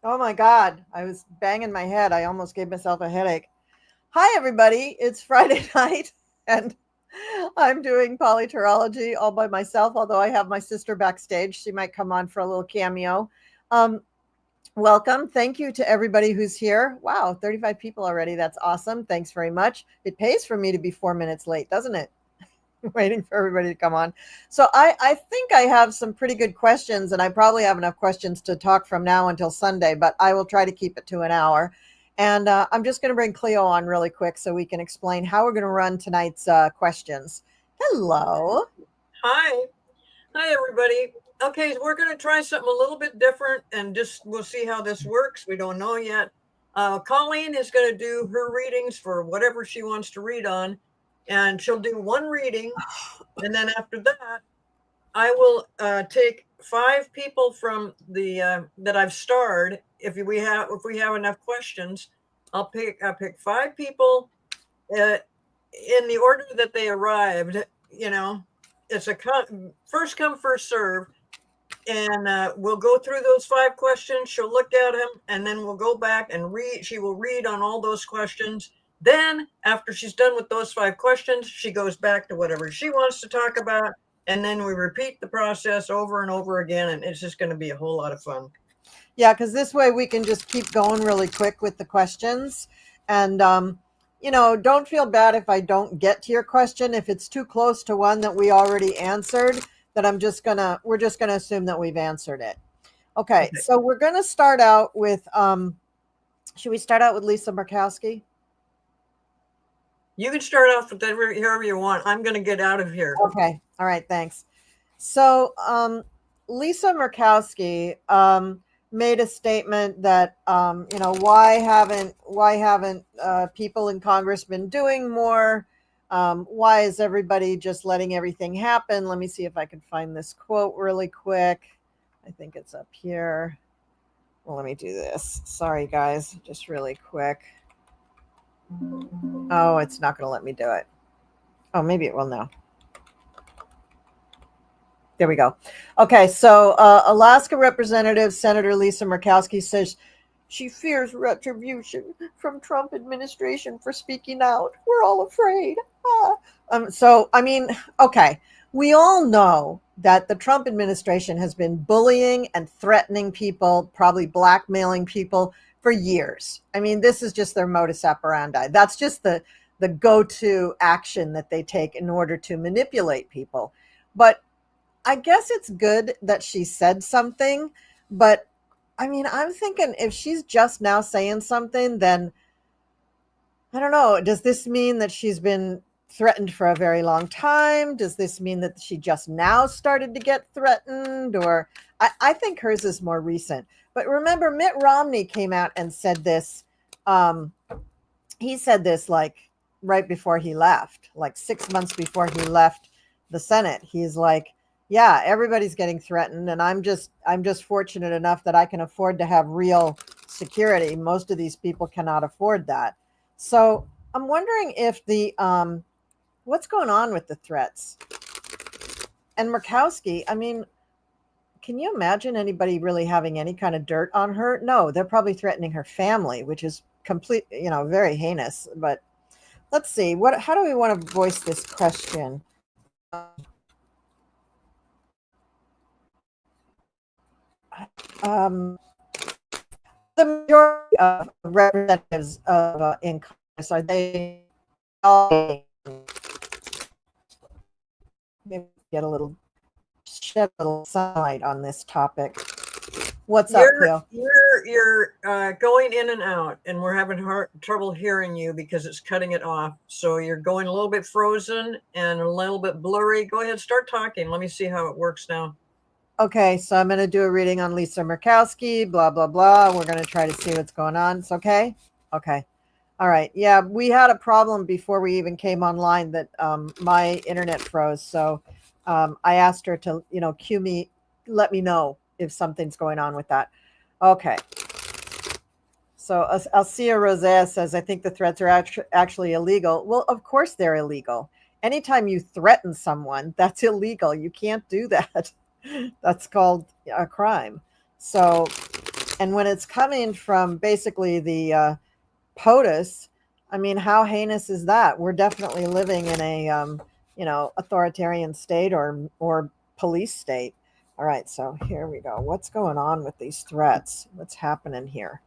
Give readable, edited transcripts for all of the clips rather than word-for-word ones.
Oh my God. I was banging my head. I almost gave myself a headache. Hi, everybody. It's Friday night, and I'm doing PoliTarology all by myself, although I have my sister backstage. She might come on for a little cameo. Um, Welcome. Thank you to everybody who's here. Wow, 35 people already. That's awesome. Thanks very much. It pays for me to be 4 minutes late, doesn't it? Waiting for everybody to come on. So I think I have some pretty good questions, and I probably have enough questions to talk from now until Sunday, but I will try to keep it to an hour. And I'm just going to bring Cleo on really quick so we can explain how we're going to run tonight's questions. Hello. Hi. Hi, everybody. Okay, so we're going to try something a little bit different and just we'll see how this works. We don't know yet. Colleen is going to do her readings for whatever she wants to read on, and she'll do one reading. And then after that, I will take 5 people from the that I've starred. If we have enough questions, I'll pick 5 people in the order that they arrived. You know, it's a first come first serve, and we'll go through those 5 questions. She'll look at them, and then we'll go back and read. She will read on all those questions. Then, after she's done with those 5 questions, she goes back to whatever she wants to talk about, and then we repeat the process over and over again, and it's just going to be a whole lot of fun. Yeah, because this way we can just keep going really quick with the questions. And, don't feel bad if I don't get to your question. If it's too close to one that we already answered, then we're just gonna assume that we've answered it. Okay, so we're gonna start out with, should we start out with Lisa Murkowski? You can start off with whoever you want. I'm going to get out of here. Okay, all right, thanks. So, Lisa Murkowski made a statement that why haven't people in Congress been doing more? Why is everybody just letting everything happen? Let me see if I can find this quote really quick. I think it's up here. Well, let me do this. Sorry, guys, just really quick. Oh, it's not going to let me do it. Oh, maybe it will now. There we go. Okay, so Alaska Representative Senator Lisa Murkowski says she fears retribution from Trump administration for speaking out. We're all afraid. Okay, we all know that the Trump administration has been bullying and threatening people, probably blackmailing people for years. I mean, this is just their modus operandi. That's just the go-to action that they take in order to manipulate people. But I guess it's good that she said something, but I mean, I'm thinking if she's just now saying something, then I don't know. Does this mean that she's been threatened for a very long time? Does this mean that she just now started to get threatened? Or I think hers is more recent. But remember, Mitt Romney came out and said this. He said this like right before he left, like 6 months before he left the Senate. He's like, yeah, everybody's getting threatened, and I'm just fortunate enough that I can afford to have real security. Most of these people cannot afford that. So I'm wondering if the what's going on with the threats? And Murkowski, I mean, can you imagine anybody really having any kind of dirt on her? No, they're probably threatening her family, which is very heinous. But let's see, how do we want to voice this question? The majority of representatives in Congress, are they all maybe shed a little sunlight on this topic? What's up, Cleo? You're going in and out, and we're having trouble hearing you because it's cutting it off. So you're going a little bit frozen and a little bit blurry. Go ahead, start talking. Let me see how it works now. Okay, so I'm going to do a reading on Lisa Murkowski, blah, blah, blah. We're going to try to see what's going on. It's okay? Okay. All right. Yeah, we had a problem before we even came online that my internet froze. So I asked her to, cue me, let me know if something's going on with that. Okay. So Alcia Rosea says, I think the threats are actually illegal. Well, of course they're illegal. Anytime you threaten someone, that's illegal. You can't do that. That's called a crime. So And when it's coming from basically the POTUS, I mean, how heinous is that? We're definitely living in a, authoritarian state or police state. All right, so here we go. What's going on with these threats? What's happening here?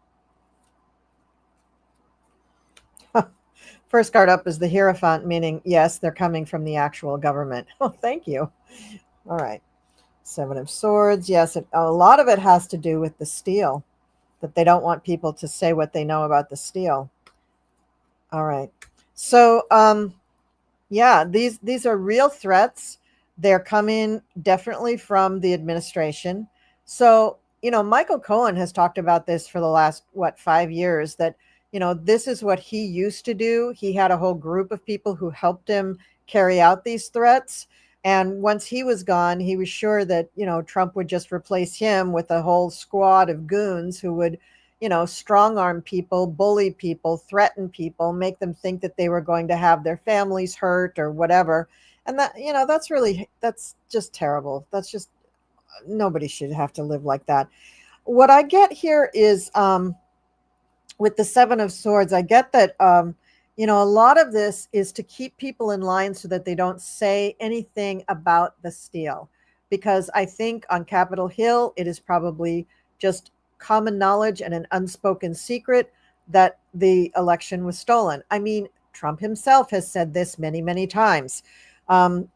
First card up is the Hierophant, meaning, yes, they're coming from the actual government. Oh, thank you. All right. Seven of Swords. Yes, a lot of it has to do with the steel, that they don't want people to say what they know about the steel. All right. So, yeah, these are real threats. They're coming definitely from the administration. So, Michael Cohen has talked about this for the last, 5 years, that, this is what he used to do. He had a whole group of people who helped him carry out these threats. And once he was gone, he was sure that, Trump would just replace him with a whole squad of goons who would, strong arm people, bully people, threaten people, make them think that they were going to have their families hurt or whatever. And that, that's just terrible. That's just, nobody should have to live like that. What I get here is, with the Seven of Swords, I get that, a lot of this is to keep people in line so that they don't say anything about the steal. Because I think on Capitol Hill, it is probably just common knowledge and an unspoken secret that the election was stolen. I mean, Trump himself has said this many, many times. Um,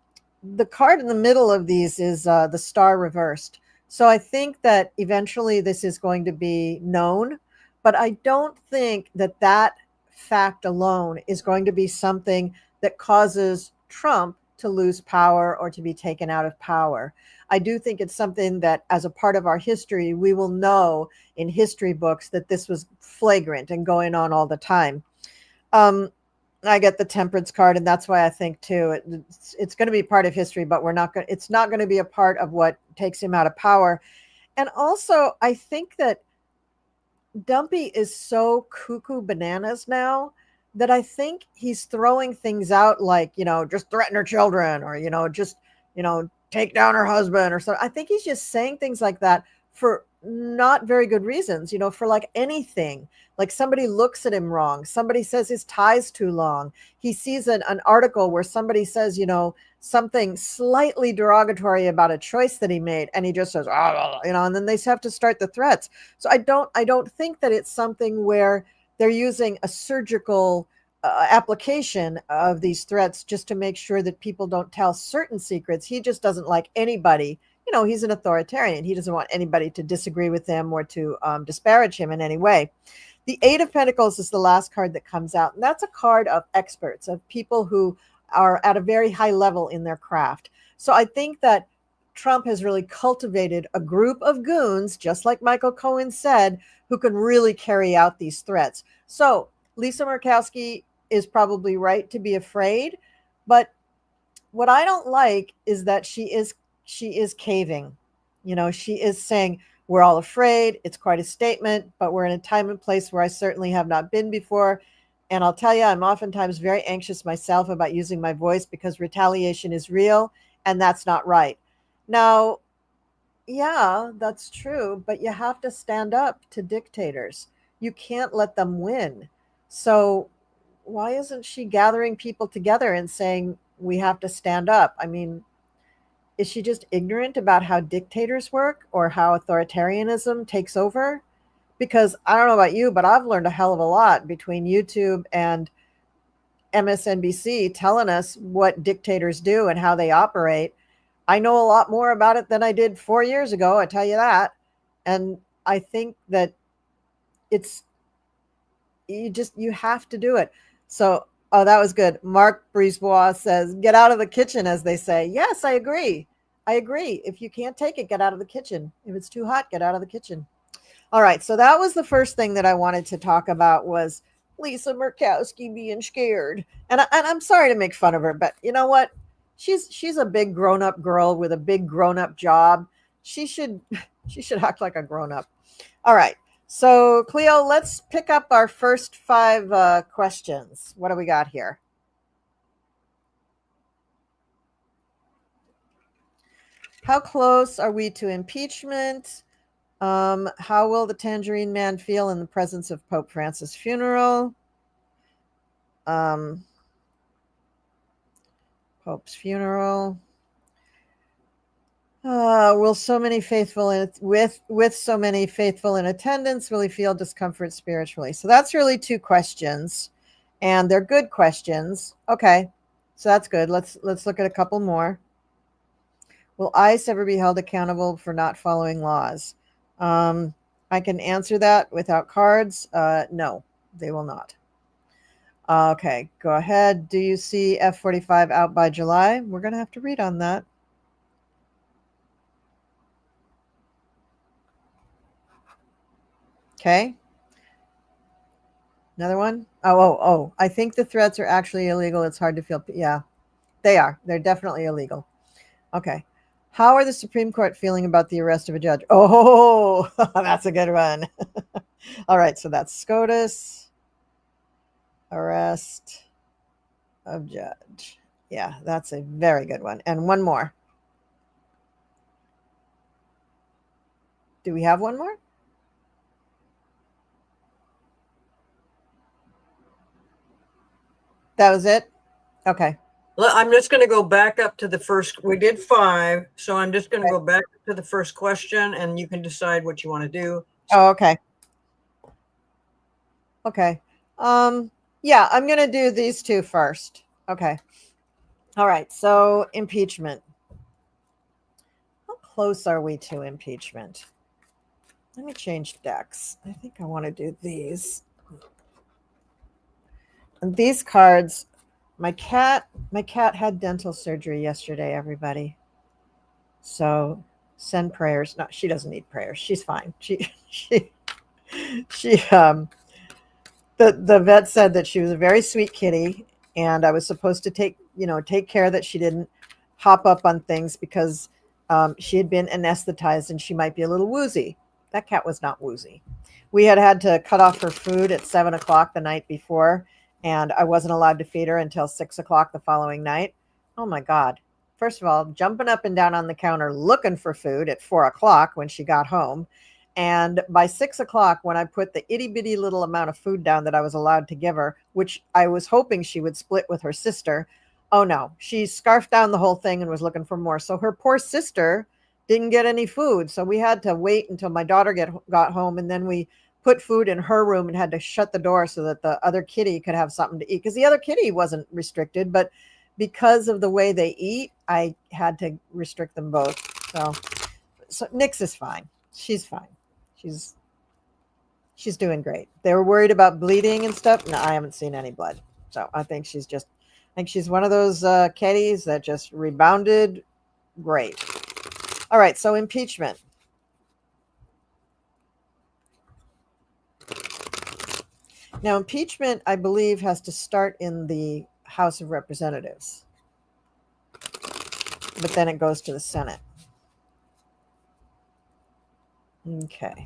the card in the middle of these is the star reversed. So I think that eventually this is going to be known, but I don't think that that fact alone is going to be something that causes Trump to lose power or to be taken out of power. I do think it's something that, as a part of our history, we will know in history books that this was flagrant and going on all the time. Um, I get the Temperance card, and that's why I think too it's going to be part of history, but it's not going to be a part of what takes him out of power. And also, I think that Dumpy is so cuckoo bananas now that I think he's throwing things out like, just threaten her children, or, just, take down her husband or something. I think he's just saying things like that for not very good reasons, for like anything. Like somebody looks at him wrong. Somebody says his tie's too long. He sees an article where somebody says, something slightly derogatory about a choice that he made. And he just says, and then they have to start the threats. So I don't think that it's something where they're using a surgical application of these threats just to make sure that people don't tell certain secrets. He just doesn't like anybody. He's an authoritarian. He doesn't want anybody to disagree with him or to disparage him in any way. The Eight of Pentacles is the last card that comes out, and that's a card of experts, of people who are at a very high level in their craft. So I think that Trump has really cultivated a group of goons, just like Michael Cohen said, who can really carry out these threats. So Lisa Murkowski is probably right to be afraid, but what I don't like is that she is caving. She is saying, we're all afraid. It's quite a statement, but we're in a time and place where I certainly have not been before. And I'll tell you, I'm oftentimes very anxious myself about using my voice because retaliation is real, and that's not right. Now, yeah, that's true, but you have to stand up to dictators. You can't let them win. So why isn't she gathering people together and saying, we have to stand up? I mean, is she just ignorant about how dictators work or how authoritarianism takes over? Because I don't know about you, but I've learned a hell of a lot between YouTube and MSNBC telling us what dictators do and how they operate. I know a lot more about it than I did 4 years ago, I tell you that. And I think that it's, you have to do it. So, oh, that was good. Mark Brisebois says, get out of the kitchen, as they say. Yes, I agree. I agree. If you can't take it, get out of the kitchen. If it's too hot, get out of the kitchen. All right. So that was the first thing that I wanted to talk about, was Lisa Murkowski being scared. And I'm sorry to make fun of her, but you know what? She's a big grown-up girl with a big grown-up job. She should act like a grown-up. All right. So, Cleo, let's pick up our first 5 questions. What do we got here? How close are we to impeachment? How will the Tangerine Man feel in the presence of Pope Francis' funeral? Pope's funeral. Will so many faithful with so many faithful in attendance, will he feel discomfort spiritually? So that's really two questions, and they're good questions. Okay, so that's good. Let's look at a couple more. Will ICE ever be held accountable for not following laws? I can answer that without cards. No, they will not. Okay, go ahead. Do you see F-45 out by July? We're going to have to read on that. Okay. Another one. Oh. I think the threats are actually illegal. It's hard to feel. Yeah, they are. They're definitely illegal. Okay. How are the Supreme Court feeling about the arrest of a judge? Oh, that's a good one. All right. So that's SCOTUS. Arrest of judge. Yeah, that's a very good one. And one more. Do we have one more? That was it? Okay. I'm just going to go back up to the first. We did 5, so I'm just going to go back to the first question, and you can decide what you want to do. Oh, okay. Okay. Yeah, I'm going to do these two first. Okay. All right. So impeachment. How close are we to impeachment? Let me change decks. I think I want to do these. And these cards, my cat had dental surgery yesterday, everybody. So send prayers. No, she doesn't need prayers. She's fine. The vet said that she was a very sweet kitty, and I was supposed to take care that she didn't hop up on things because she had been anesthetized and she might be a little woozy. That cat was not woozy. We had to cut off her food at 7:00 the night before, and I wasn't allowed to feed her until 6:00 the following night. Oh my God. First of all, jumping up and down on the counter looking for food at 4:00 when she got home. And by 6:00, when I put the itty bitty little amount of food down that I was allowed to give her, which I was hoping she would split with her sister, oh no, she scarfed down the whole thing and was looking for more. So her poor sister didn't get any food. So we had to wait until my daughter got home. And then we put food in her room and had to shut the door so that the other kitty could have something to eat. Because the other kitty wasn't restricted, but because of the way they eat, I had to restrict them both. So Nix is fine. She's fine. She's doing great. They were worried about bleeding and stuff. No, I haven't seen any blood. So I think she's one of those kitties that just rebounded great. All right, so impeachment. Now, impeachment, I believe, has to start in the House of Representatives, but then it goes to the Senate. Okay.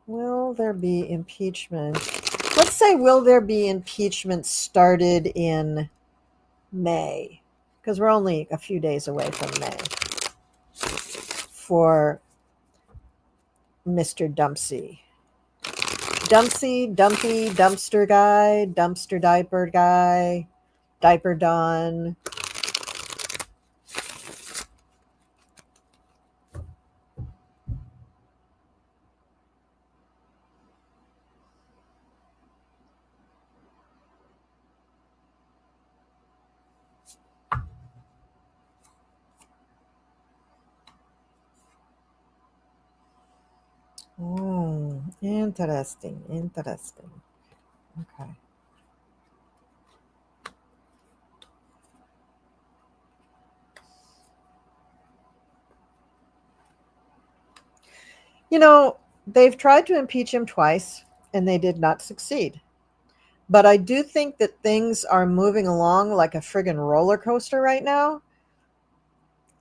Will there be impeachment? Let's say, will there be impeachment started in May? Because we're only a few days away from May for Mr. Dumpsy. Dumpsy, Dumpy, Dumpster Guy, Dumpster Diaper Guy, Diaper Don. Interesting. Okay. They've tried to impeach him twice, and they did not succeed. But I do think that things are moving along like a friggin' roller coaster right now.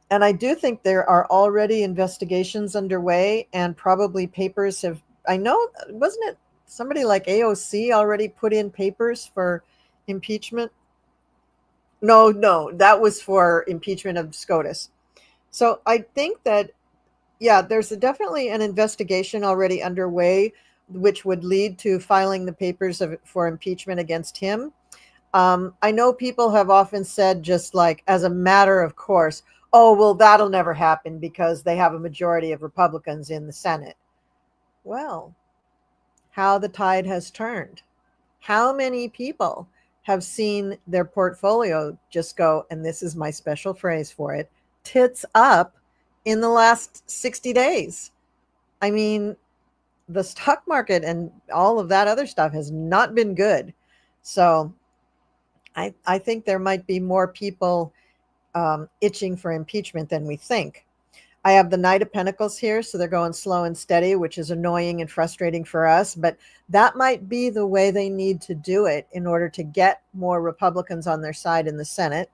And I do think there are already investigations underway, and probably papers have, I know, wasn't it somebody like AOC already put in papers for impeachment? No, that was for impeachment of SCOTUS. So I think that, yeah, there's definitely an investigation already underway, which would lead to filing the papers for impeachment against him. I know people have often said, just like as a matter of course, oh, well, that'll never happen because they have a majority of Republicans in the Senate. Well, how the tide has turned. How many people have seen their portfolio just go, and this is my special phrase for it, tits up in the last 60 days? I mean, the stock market and all of that other stuff has not been good. So I think there might be more people itching for impeachment than we think. I have the Knight of Pentacles here, so they're going slow and steady, which is annoying and frustrating for us. But that might be the way they need to do it in order to get more Republicans on their side in the Senate.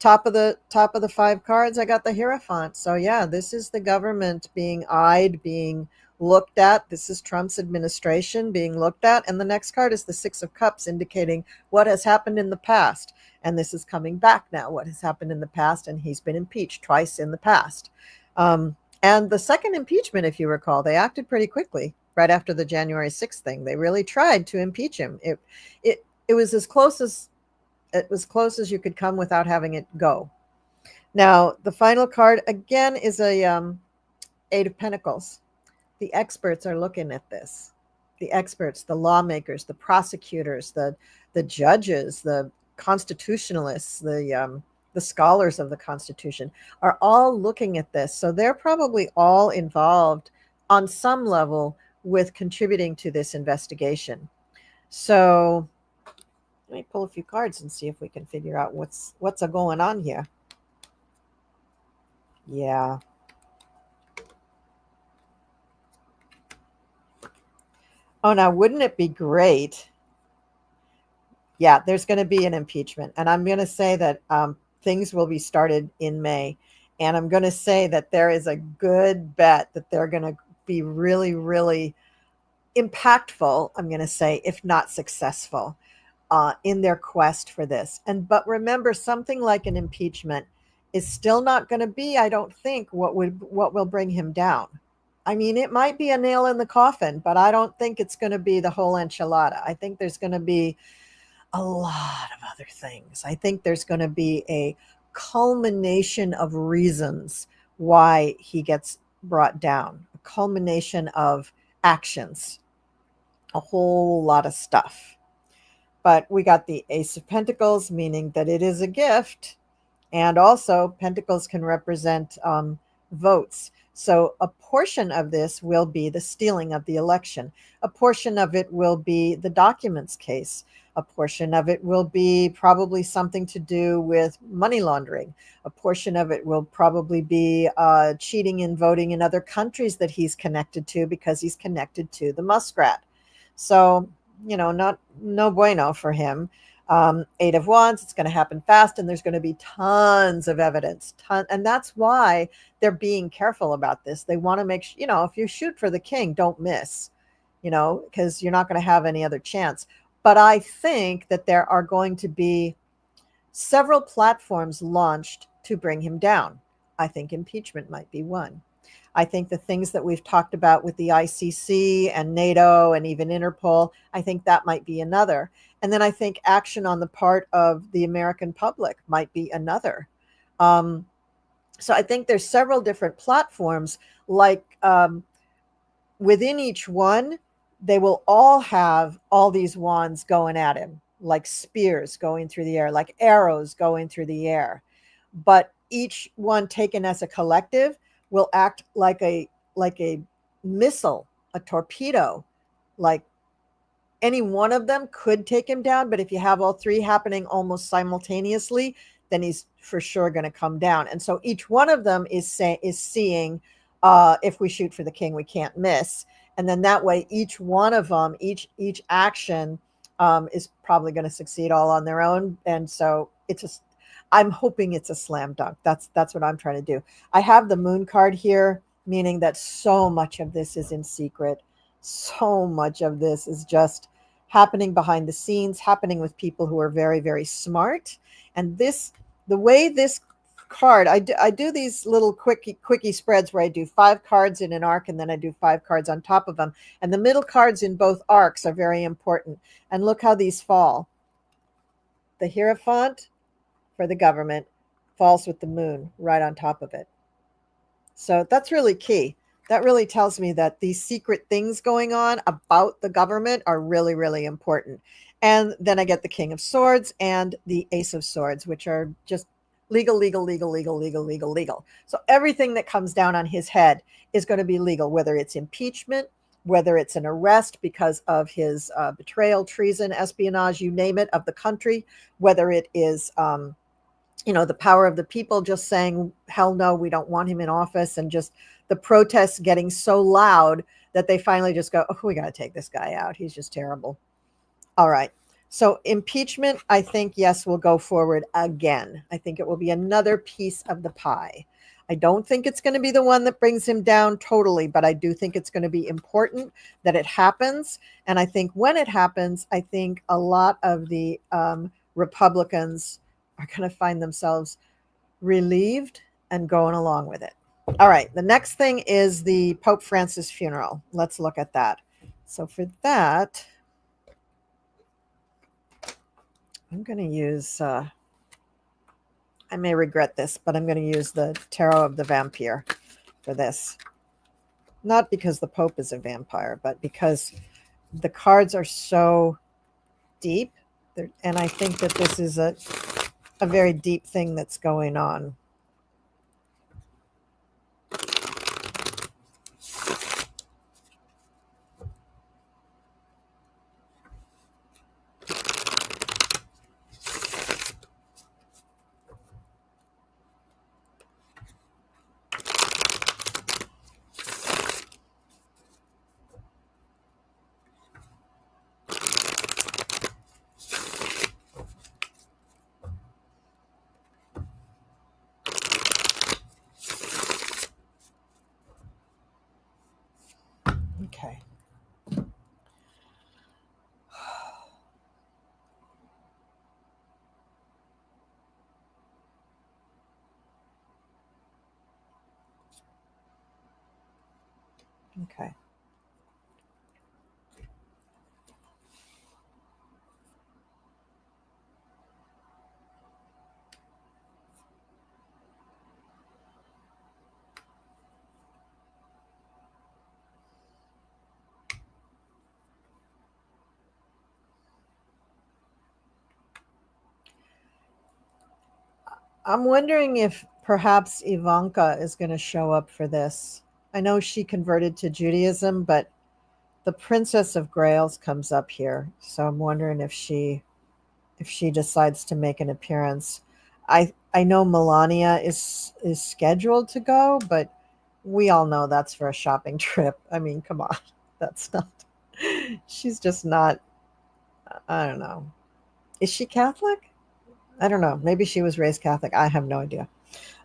Top of the five cards, I got the Hierophant. So yeah, this is the government being eyed, being looked at. This is Trump's administration being looked at. And the next card is the Six of Cups, indicating what has happened in the past. And this is coming back now, what has happened in the past. And he's been impeached twice in the past. And the second impeachment, if you recall, they acted pretty quickly right after the January 6th thing. They really tried to impeach him. It was as close as you could come without having it go. Now, the final card again is a Eight of Pentacles. The experts are looking at this. The experts, the lawmakers, the prosecutors, the judges, the constitutionalists, the scholars of the Constitution are all looking at this. So they're probably all involved on some level with contributing to this investigation. So let me pull a few cards and see if we can figure out what's going on here. Yeah. Oh, now wouldn't it be great? Yeah, there's going to be an impeachment, and I'm going to say that things will be started in May, and I'm going to say that there is a good bet that they're going to be really, really impactful. I'm going to say, if not successful, in their quest for this. But remember, something like an impeachment is still not going to be, I don't think, what will bring him down. I mean, it might be a nail in the coffin, but I don't think it's going to be the whole enchilada. I think there's going to be a lot of other things. I think there's going to be a culmination of reasons why he gets brought down, a culmination of actions, a whole lot of stuff. But we got the Ace of Pentacles, meaning that it is a gift. And also, Pentacles can represent votes. So a portion of this will be the stealing of the election. A portion of it will be the documents case. A portion of it will be probably something to do with money laundering. A portion of it will probably be cheating in voting in other countries that he's connected to, because he's connected to the Muskrat. So, no bueno for him. Eight of Wands, it's going to happen fast, and there's going to be tons of evidence. And that's why they're being careful about this. They want to make sure, if you shoot for the king, don't miss, because you're not going to have any other chance. But I think that there are going to be several platforms launched to bring him down. I think impeachment might be one. I think the things that we've talked about with the ICC and NATO and even Interpol, I think that might be another. And then I think action on the part of the American public might be another. So I think there's several different platforms. Like within each one, they will all have all these wands going at him, like spears going through the air, like arrows going through the air. But each one taken as a collective will act like a missile, a torpedo. Like any one of them could take him down, but if you have all three happening almost simultaneously, then he's for sure going to come down. And so each one of them is seeing, if we shoot for the king, we can't miss. And then that way, each one of them, each action is probably going to succeed all on their own. And so I'm hoping it's a slam dunk. That's what I'm trying to do. I have the Moon card here, meaning that so much of this is in secret. So much of this is just happening behind the scenes, happening with people who are very, very smart. And the way this card, I do these little quickie spreads where I do 5 cards in an arc and then I do 5 cards on top of them. And the middle cards in both arcs are very important. And look how these fall. The Hierophant for the government falls with the moon right on top of it. So that's really key. That really tells me that these secret things going on about the government are really, really important. And then I get the King of Swords and the Ace of Swords, which are just legal, legal, legal, legal, legal, legal, legal. So everything that comes down on his head is going to be legal, whether it's impeachment, whether it's an arrest because of his betrayal, treason, espionage, you name it, of the country, whether it is the power of the people just saying, hell no, we don't want him in office. And just the protests getting so loud that they finally just go, oh, we got to take this guy out. He's just terrible. All right. So impeachment, I think, yes, will go forward again. I think it will be another piece of the pie. I don't think it's going to be the one that brings him down totally, but I do think it's going to be important that it happens. And I think when it happens, I think a lot of the Republicans are going to find themselves relieved and going along with it. All right. The next thing is the Pope Francis funeral. Let's look at that. So for that, I'm going to use, I may regret this, but I'm going to use the Tarot of the Vampire for this. Not because the Pope is a vampire, but because the cards are so deep. And I think that this is a very deep thing that's going on. Okay. Okay. I'm wondering if perhaps Ivanka is going to show up for this. I know she converted to Judaism, but the Princess of Grails comes up here. So I'm wondering if she decides to make an appearance. I know Melania is scheduled to go, but we all know that's for a shopping trip. I mean, come on. That's not she's just not, I don't know. Is she Catholic? I don't know. Maybe she was raised Catholic. I have no idea.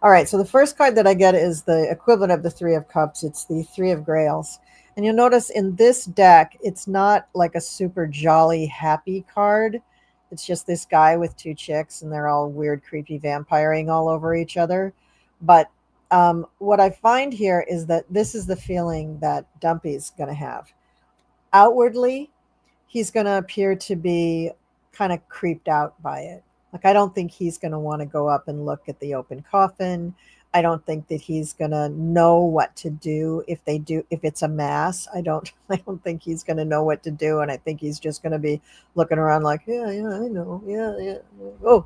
All right. So the first card that I get is the equivalent of the Three of Cups. It's the Three of Grails. And you'll notice in this deck, it's not like a super jolly, happy card. It's just this guy with 2 chicks, and they're all weird, creepy vampiring all over each other. But what I find here is that this is the feeling that Dumpy's going to have. Outwardly, he's going to appear to be kind of creeped out by it. Like, I don't think he's going to want to go up and look at the open coffin. I don't think that he's going to know what to do if it's a mass. I don't think he's going to know what to do. And I think he's just going to be looking around like, yeah, I know. Yeah. Oh,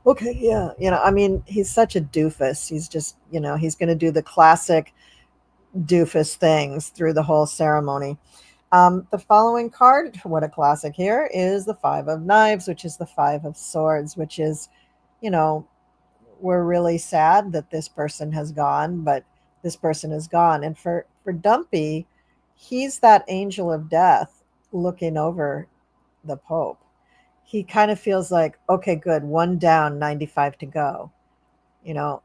okay. Yeah. I mean, he's such a doofus. He's just, he's going to do the classic doofus things through the whole ceremony. The following card, what a classic here, is the Five of Knives, which is the Five of Swords, which is, we're really sad that this person has gone, but this person is gone. And for Dumpy, he's that angel of death looking over the Pope. He kind of feels like, okay, good, 1 down, 95 to go.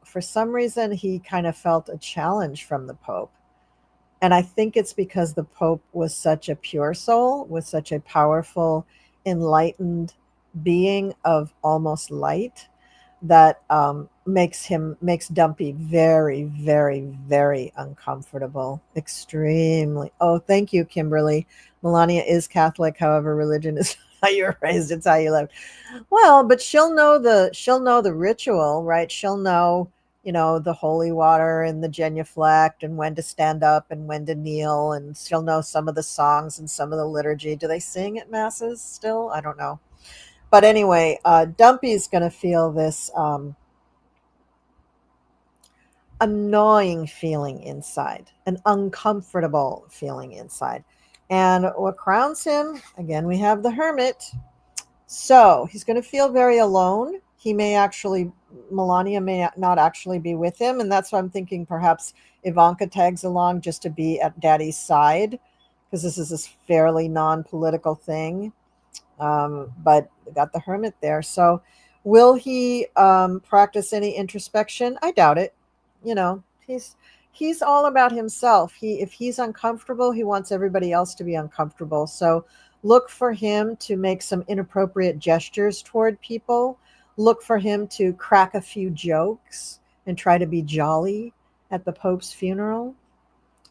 For some reason, he kind of felt a challenge from the Pope. And I think it's because the Pope was such a pure soul, was such a powerful, enlightened being of almost light. that makes Dumpy very, very, very uncomfortable. Extremely. Oh, thank you, Kimberly. Melania is Catholic, however, religion is how you were raised, it's how you live. Well, but she'll know the ritual, right? She'll know, the holy water and the genuflect and when to stand up and when to kneel, and she'll know some of the songs and some of the liturgy. Do they sing at masses still? I don't know. But anyway, Dumpy's going to feel this annoying feeling inside, an uncomfortable feeling inside. And what crowns him, again, we have the Hermit. So he's going to feel very alone. Melania may not actually be with him. And that's why I'm thinking perhaps Ivanka tags along just to be at daddy's side, because this is this fairly non-political thing. But got the Hermit there. So will he practice any introspection? I doubt it. He's all about himself. If he's uncomfortable, he wants everybody else to be uncomfortable. So look for him to make some inappropriate gestures toward people. Look for him to crack a few jokes and try to be jolly at the Pope's funeral.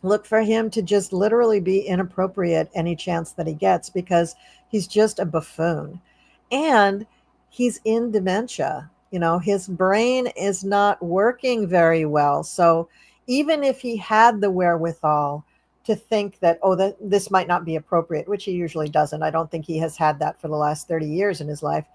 Look for him to just literally be inappropriate any chance that he gets, because he's just a buffoon. And he's in dementia. His brain is not working very well. So even if he had the wherewithal to think that, oh, that this might not be appropriate, which he usually doesn't. I don't think he has had that for the last 30 years in his life.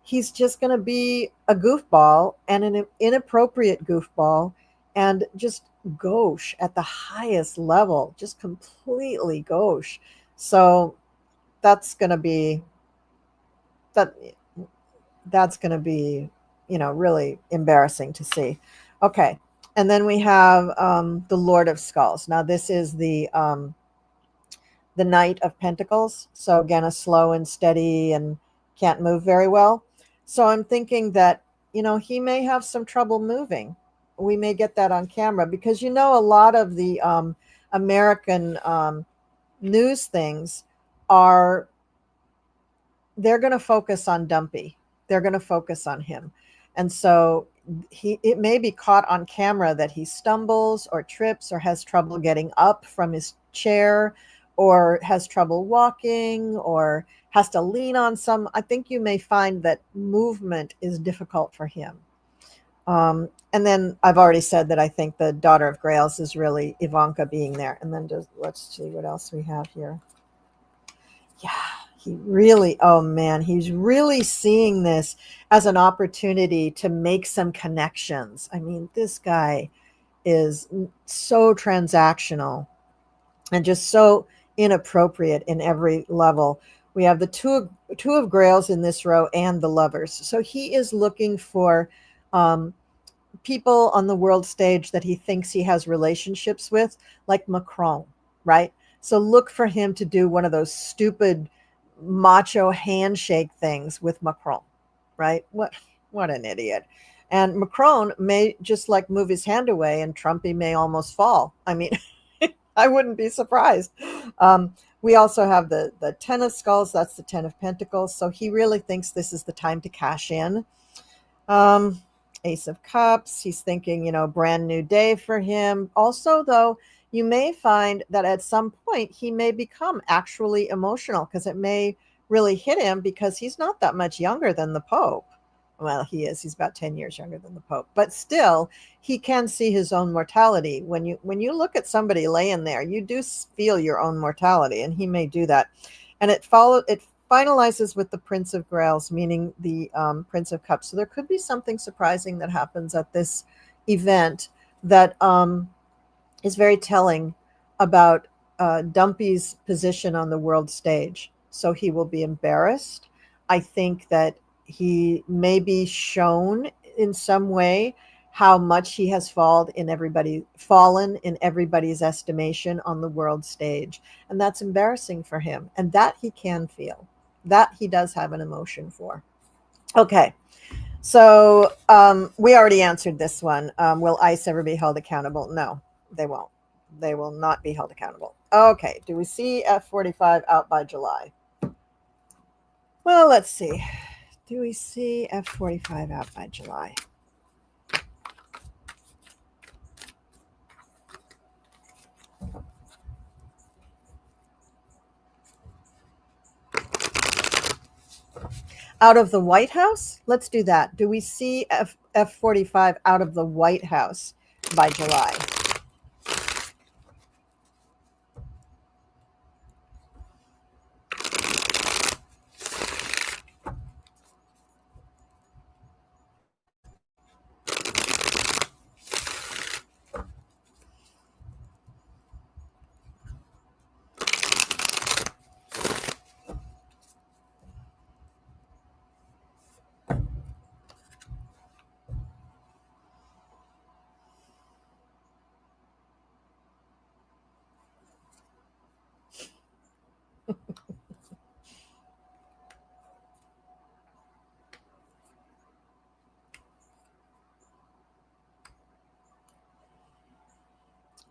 He's just going to be a goofball, and an inappropriate goofball, and just gauche at the highest level, just completely gauche. So that's going to be that that's going to be really embarrassing to see. Okay. And then we have the Lord of Skulls. Now this is the Knight of Pentacles. So again, a slow and steady and can't move very well. So I'm thinking that, he may have some trouble moving. We may get that on camera, because, a lot of the American news things they're going to focus on Dumpy. They're going to focus on him. And so it may be caught on camera that he stumbles or trips or has trouble getting up from his chair, or has trouble walking, or has to lean on I think you may find that movement is difficult for him. And then I've already said that I think the Daughter of Grails is really Ivanka being there. And then let's see what else we have here. Yeah, he's really seeing this as an opportunity to make some connections. I mean, this guy is so transactional and just so inappropriate in every level. We have the two of Grails in this row and the Lovers. So he is looking for people on the world stage that he thinks he has relationships with, like Macron, right? So look for him to do one of those stupid macho handshake things with Macron, right? What an idiot. And Macron may just like move his hand away, and Trumpy may almost fall. I mean, I wouldn't be surprised. We also have the Ten of Skulls. That's the Ten of Pentacles. So he really thinks this is the time to cash in. Ace of Cups. He's thinking, brand new day for him. Also, though, you may find that at some point he may become actually emotional, because it may really hit him, because he's not that much younger than the Pope. Well, he is. He's about 10 years younger than the Pope. But still, he can see his own mortality. When you look at somebody laying there, you do feel your own mortality, and he may do that. And it finalizes with the Prince of Grails, meaning the Prince of Cups. So there could be something surprising that happens at this event that is very telling about Dumpy's position on the world stage. So he will be embarrassed. I think that he may be shown in some way how much he has fallen in everybody's estimation on the world stage. And that's embarrassing for him. And that he can feel. That he does have an emotion for. Okay. So we already answered this one. Will ICE ever be held accountable? No, they won't. They will not be held accountable. Okay. Do we see F-45 out by July? Well, let's see. Do we see F45 out by July? Out of the White House? Let's do that. Do we see F45 out of the White House by July?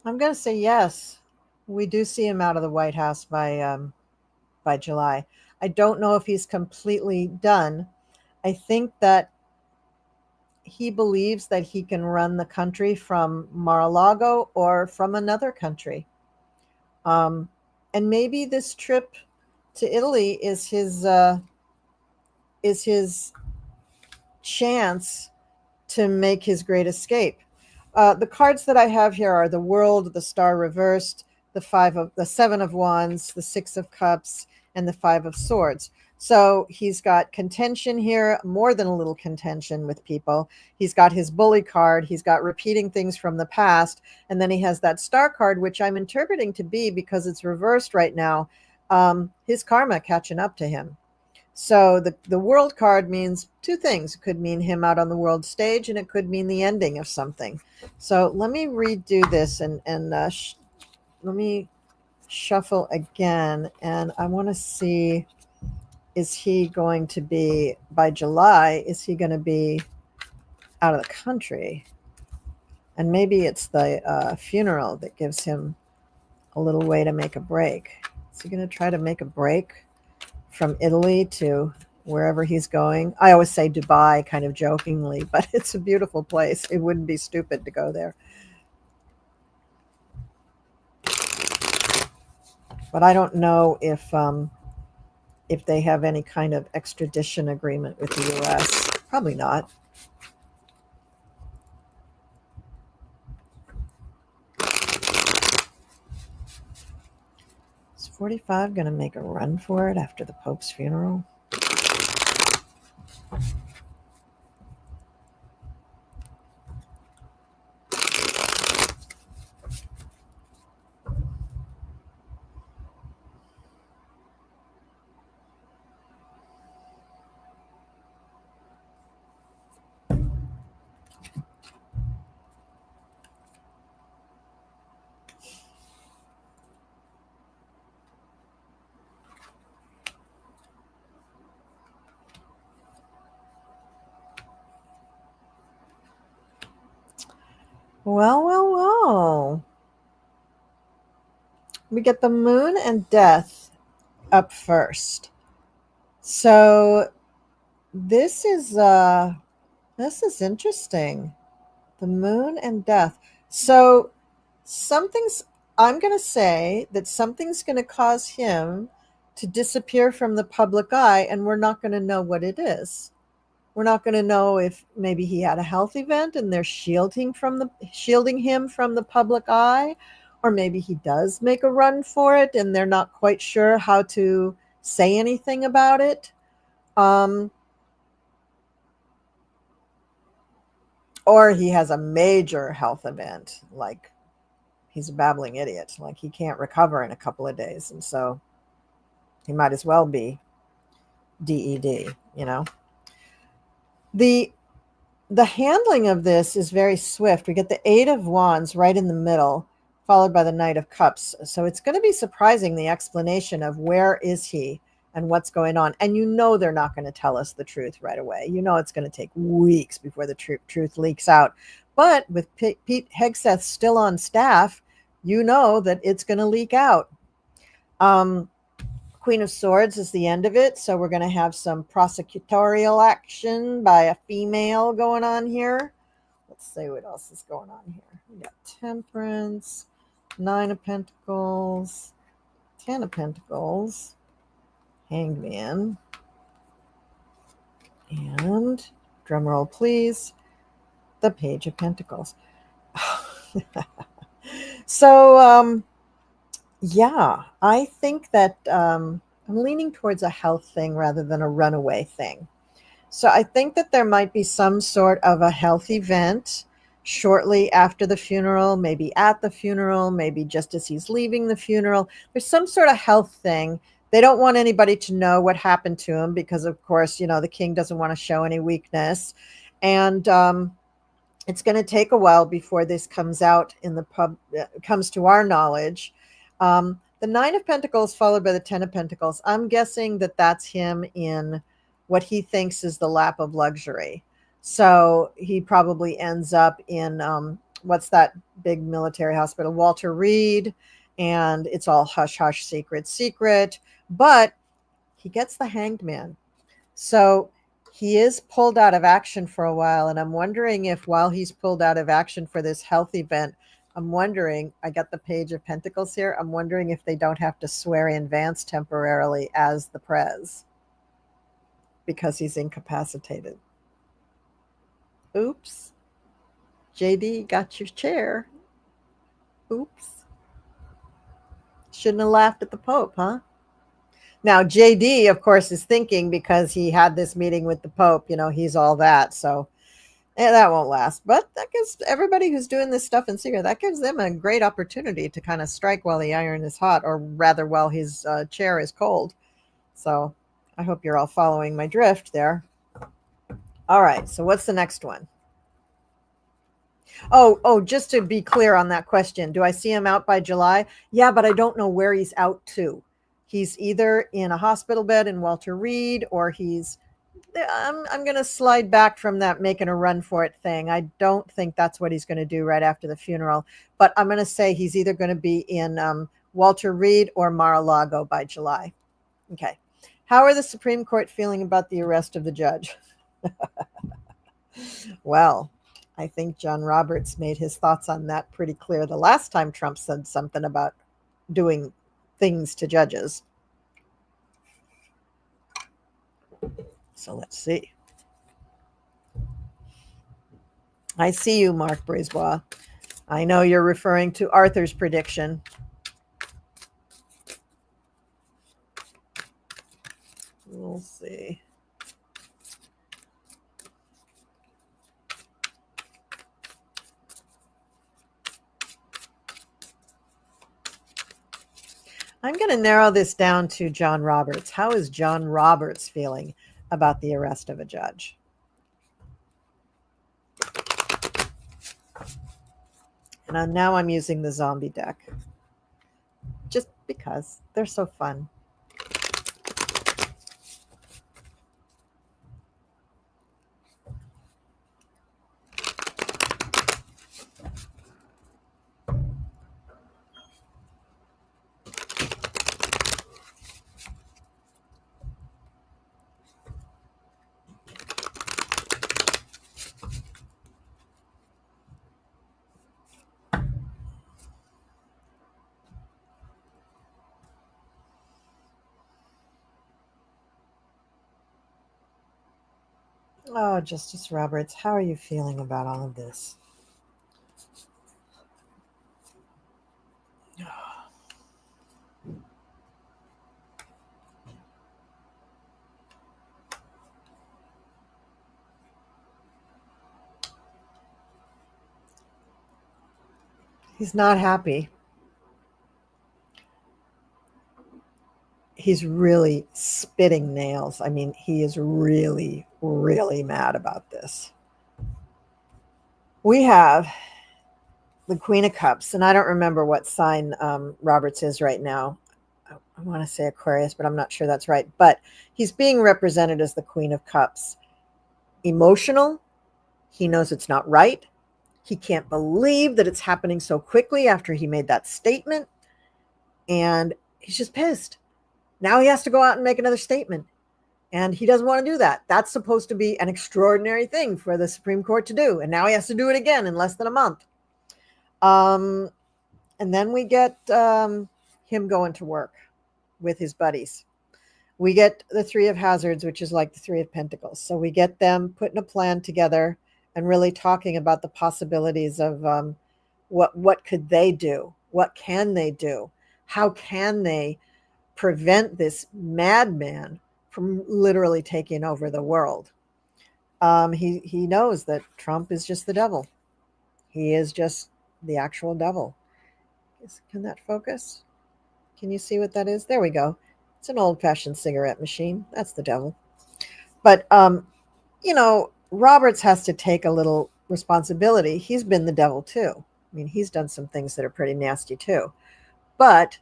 I'm going to say yes. We do see him out of the White House by July. I don't know if he's completely done. I think that he believes that he can run the country from Mar-a-Lago or from another country. And maybe this trip to Italy is his chance to make his great escape. The cards that I have here are the World, the Star reversed, the Seven of Wands, the Six of Cups, and the Five of Swords. So he's got contention here, more than a little contention with people. He's got his bully card. He's got repeating things from the past. And then he has that Star card, which I'm interpreting to be, because it's reversed right now, his karma catching up to him. So the world card means two things. It could mean him out on the world stage, and it could mean the ending of something. So let me redo this and let me shuffle again. And I want to see, is he going to be, by July, is he going to be out of the country? And maybe it's the funeral that gives him a little way to make a break. Is he going to try to make a break from Italy to wherever he's going? I always say Dubai kind of jokingly, but it's a beautiful place. It wouldn't be stupid to go there. But I don't know if they have any kind of extradition agreement with the U.S. Probably not. Is 45 going to make a run for it after the Pope's funeral? Well. We get the Moon and Death up first. So this is interesting. The Moon and Death. So I'm going to say that something's going to cause him to disappear from the public eye, and we're not going to know what it is. We're not going to know if maybe he had a health event and they're shielding him from the public eye, or maybe he does make a run for it and they're not quite sure how to say anything about it. Or he has a major health event, like he's a babbling idiot, like he can't recover in a couple of days, and so he might as well be DED, The handling of this is very swift. We get the Eight of Wands right in the middle, followed by the Knight of Cups. So it's going to be surprising, the explanation of where is he and what's going on. And they're not going to tell us the truth right away. It's going to take weeks before the truth leaks out. But with Pete Hegseth still on staff, that it's going to leak out. Queen of Swords is the end of it. So we're going to have some prosecutorial action by a female going on here. Let's see what else is going on here. We got Temperance, 9 of Pentacles, 10 of Pentacles, Hangman, and, drumroll please, the Page of Pentacles. So, yeah, I think that I'm leaning towards a health thing rather than a runaway thing. So I think that there might be some sort of a health event shortly after the funeral, maybe at the funeral, maybe just as he's leaving the funeral. There's some sort of health thing. They don't want anybody to know what happened to him because, of course, the king doesn't want to show any weakness. And it's going to take a while before this comes out in the comes to our knowledge. The 9 of Pentacles followed by the 10 of Pentacles. I'm guessing that that's him in what he thinks is the lap of luxury. So he probably ends up in what's that big military hospital, Walter Reed, and it's all hush hush, secret, but he gets the Hanged Man. So he is pulled out of action for a while, and I'm wondering if while he's pulled out of action for this health event, I got the Page of Pentacles here, I'm wondering if they don't have to swear in Vance temporarily as the Prez because he's incapacitated. Oops. JD got your chair. Oops. Shouldn't have laughed at the Pope, huh? Now, JD, of course, is thinking because he had this meeting with the Pope, he's all that. So that won't last. But that gives everybody who's doing this stuff in secret, that gives them a great opportunity to kind of strike while the iron is hot, or rather while his chair is cold. So I hope you're all following my drift there. All right. So what's the next one? Oh, just to be clear on that question, do I see him out by July? Yeah, but I don't know where he's out to. He's either in a hospital bed in Walter Reed, or I'm going to slide back from that making a run for it thing. I don't think that's what he's going to do right after the funeral, but I'm going to say he's either going to be in Walter Reed or Mar-a-Lago by July. Okay. How are the Supreme Court feeling about the arrest of the judge? Well, I think John Roberts made his thoughts on that pretty clear the last time Trump said something about doing things to judges. So let's see. I see you, Mark Brisbois. I know you're referring to Arthur's prediction. We'll see. I'm going to narrow this down to John Roberts. How is John Roberts feeling about the arrest of a judge? And now I'm using the zombie deck just because they're so fun. Oh, Justice Roberts, how are you feeling about all of this? He's not happy. He's really spitting nails. I mean, he is really, really mad about this. We have the Queen of Cups, and I don't remember what sign Roberts is right now. I want to say Aquarius, but I'm not sure that's right. But he's being represented as the Queen of Cups. Emotional. He knows it's not right. He can't believe that it's happening so quickly after he made that statement. And he's just pissed. Now he has to go out and make another statement. And he doesn't want to do that. That's supposed to be an extraordinary thing for the Supreme Court to do. And now he has to do it again in less than a month. And then we get him going to work with his buddies. We get the Three of Hazards, which is like the Three of Pentacles. So we get them putting a plan together and really talking about the possibilities of what could they do? What can they do? How can they prevent this madman from literally taking over the world? He knows that Trump is just the devil. He is just the actual devil. Can that focus? Can you see what that is? There we go. It's an old-fashioned cigarette machine. That's the devil. But, Roberts has to take a little responsibility. He's been the devil too. I mean, he's done some things that are pretty nasty too. But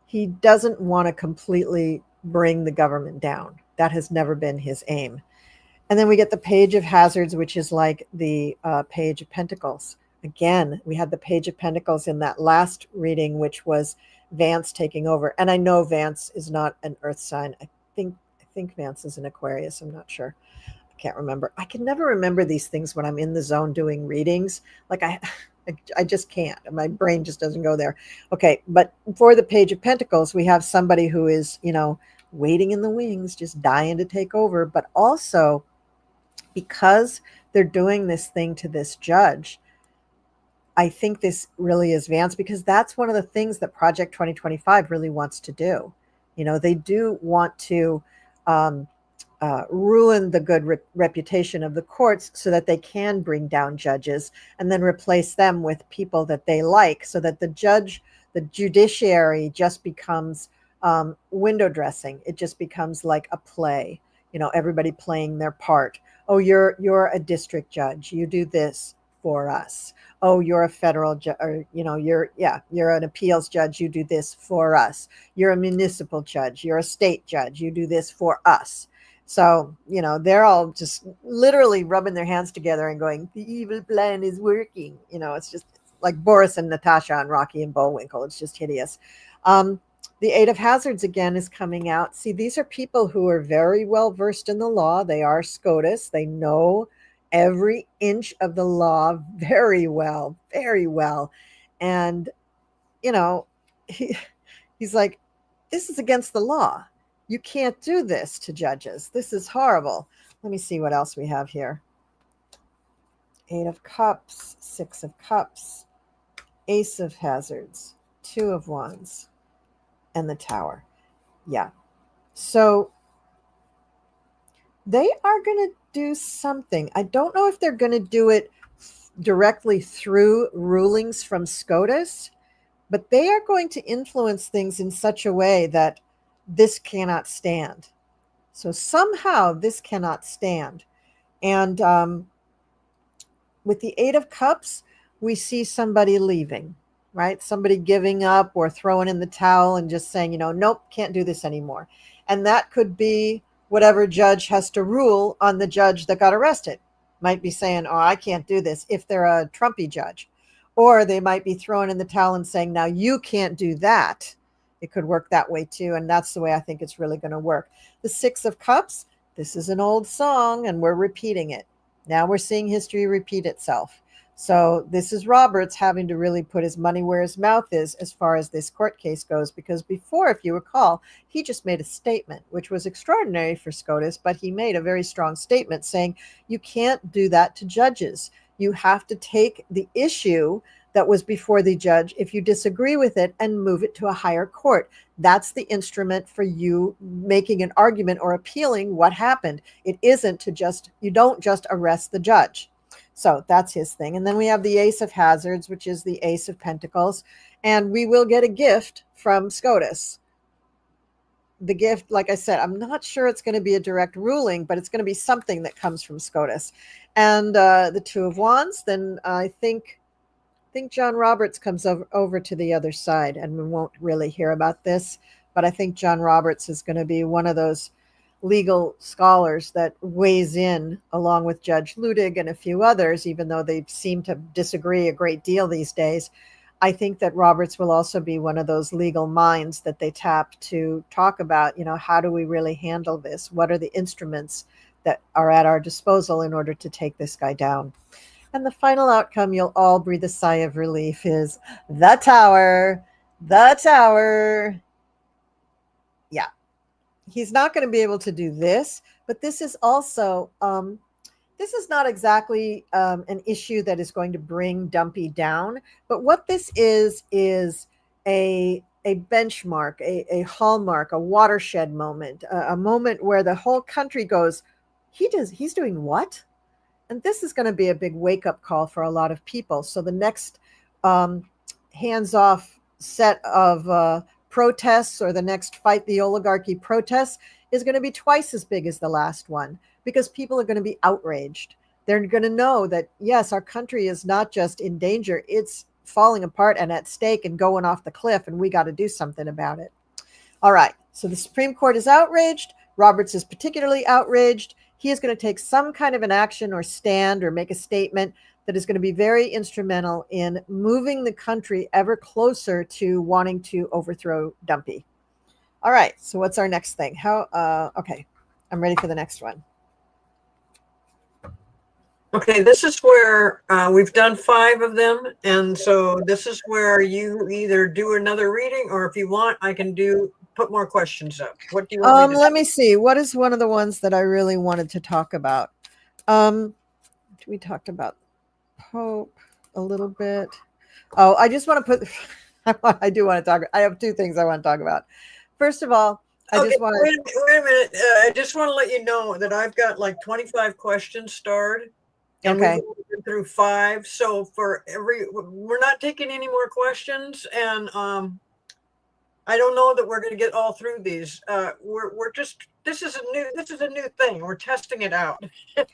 he doesn't want to completely bring the government down. That has never been his aim. And then we get the Page of Hazards, which is like the Page of Pentacles. Again, we had the Page of Pentacles in that last reading, which was Vance taking over. And I know Vance is not an earth sign. I think Vance is an Aquarius. I'm not sure. I can't remember. I can never remember these things when I'm in the zone doing readings. Like I just can't. My brain just doesn't go there. Okay, but for the Page of Pentacles, we have somebody who is, waiting in the wings, just dying to take over. But also, because they're doing this thing to this judge, I think this really is Vance, because that's one of the things that Project 2025 really wants to do. They do want to ruin the good reputation of the courts so that they can bring down judges and then replace them with people that they like, so that the judiciary just becomes window dressing. It just becomes like a play, everybody playing their part. Oh, you're a district judge. You do this for us. Oh, you're a federal judge, or you're an appeals judge. You do this for us. You're a municipal judge. You're a state judge. You do this for us. So, they're all just literally rubbing their hands together and going, the evil plan is working. It's just like Boris and Natasha on Rocky and Bullwinkle. It's just hideous. The Eight of Hazards again is coming out. See, these are people who are very well versed in the law. They are SCOTUS. They know every inch of the law very well, very well. And, he's like, this is against the law. You can't do this to judges. This is horrible. Let me see what else we have here. Eight of Cups, Six of Cups, Ace of Hazards, Two of Wands, and the Tower. Yeah. So they are going to do something. I don't know if they're going to do it directly through rulings from SCOTUS, but they are going to influence things in such a way that this cannot stand. So somehow this cannot stand. And with the Eight of Cups, we see somebody leaving, right? Somebody giving up or throwing in the towel and just saying, nope, can't do this anymore. And that could be whatever judge has to rule on the judge that got arrested. Might be saying, oh, I can't do this, if they're a Trumpy judge. Or they might be throwing in the towel and saying, now you can't do that. It could work that way too. And that's the way I think it's really going to work. The Six of Cups, this is an old song and we're repeating it. Now we're seeing history repeat itself. So this is Roberts having to really put his money where his mouth is as far as this court case goes, because before, if you recall, he just made a statement, which was extraordinary for SCOTUS, but he made a very strong statement saying, you can't do that to judges. You have to take the issue that was before the judge, if you disagree with it, and move it to a higher court. That's the instrument for you making an argument or appealing what happened. It isn't you don't just arrest the judge. So that's his thing. And then we have the Ace of Hazards, which is the Ace of Pentacles. And we will get a gift from SCOTUS. The gift, like I said, I'm not sure it's going to be a direct ruling, but it's going to be something that comes from SCOTUS. And the Two of Wands, then I think John Roberts comes over to the other side, and we won't really hear about this. But I think John Roberts is going to be one of those legal scholars that weighs in along with Judge Ludig and a few others, even though they seem to disagree a great deal these days. I think that Roberts will also be one of those legal minds that they tap to talk about, how do we really handle this? What are the instruments that are at our disposal in order to take this guy down? And the final outcome, you'll all breathe a sigh of relief, is the tower. The tower. Yeah. He's not going to be able to do this, but this is also this is not exactly an issue that is going to bring Dumpy down. But what this is a benchmark, a hallmark, a watershed moment, a moment where the whole country goes, he's doing what? And this is going to be a big wake up call for a lot of people. So the next hands off set of protests, or the next Fight the Oligarchy protests, is going to be twice as big as the last one, because people are going to be outraged. They're going to know that, yes, our country is not just in danger, it's falling apart and at stake and going off the cliff, and we got to do something about it. All right, so the Supreme Court is outraged. Roberts is particularly outraged. He is going to take some kind of an action or stand or make a statement that is going to be very instrumental in moving the country ever closer to wanting to overthrow Dumpy. All right, so what's our next thing? Okay, I'm ready for the next one. Okay, this is where we've done 5 of them. And so this is where you either do another reading, or if you want, I can put more questions up. What do you want me to Let me see. What is one of the ones that I really wanted to talk about? We talked about Pope a little bit. Oh, I just want to put, I do want to talk. I have 2 things I want to talk about. First of all, I just want to. Wait a minute. I just want to let you know that I've got like 25 questions starred. And Okay. we've been through 5. So we're not taking any more questions. And I don't know that we're going to get all through these. This is a new thing. We're testing it out.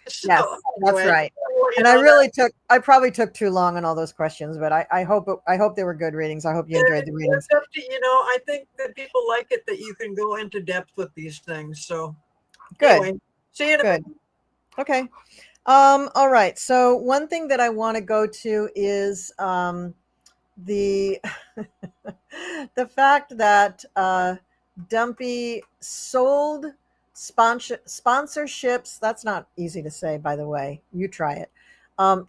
So, yes, that's right. And I probably took too long on all those questions, but I hope they were good readings. I hope you enjoyed the readings. I think that people like it, that you can go into depth with these things. So good. Anyway, see you in a minute. Okay. All right. So one thing that I want to go to is the the fact that Dumpy sold sponsorships. That's not easy to say, by the way. You try it.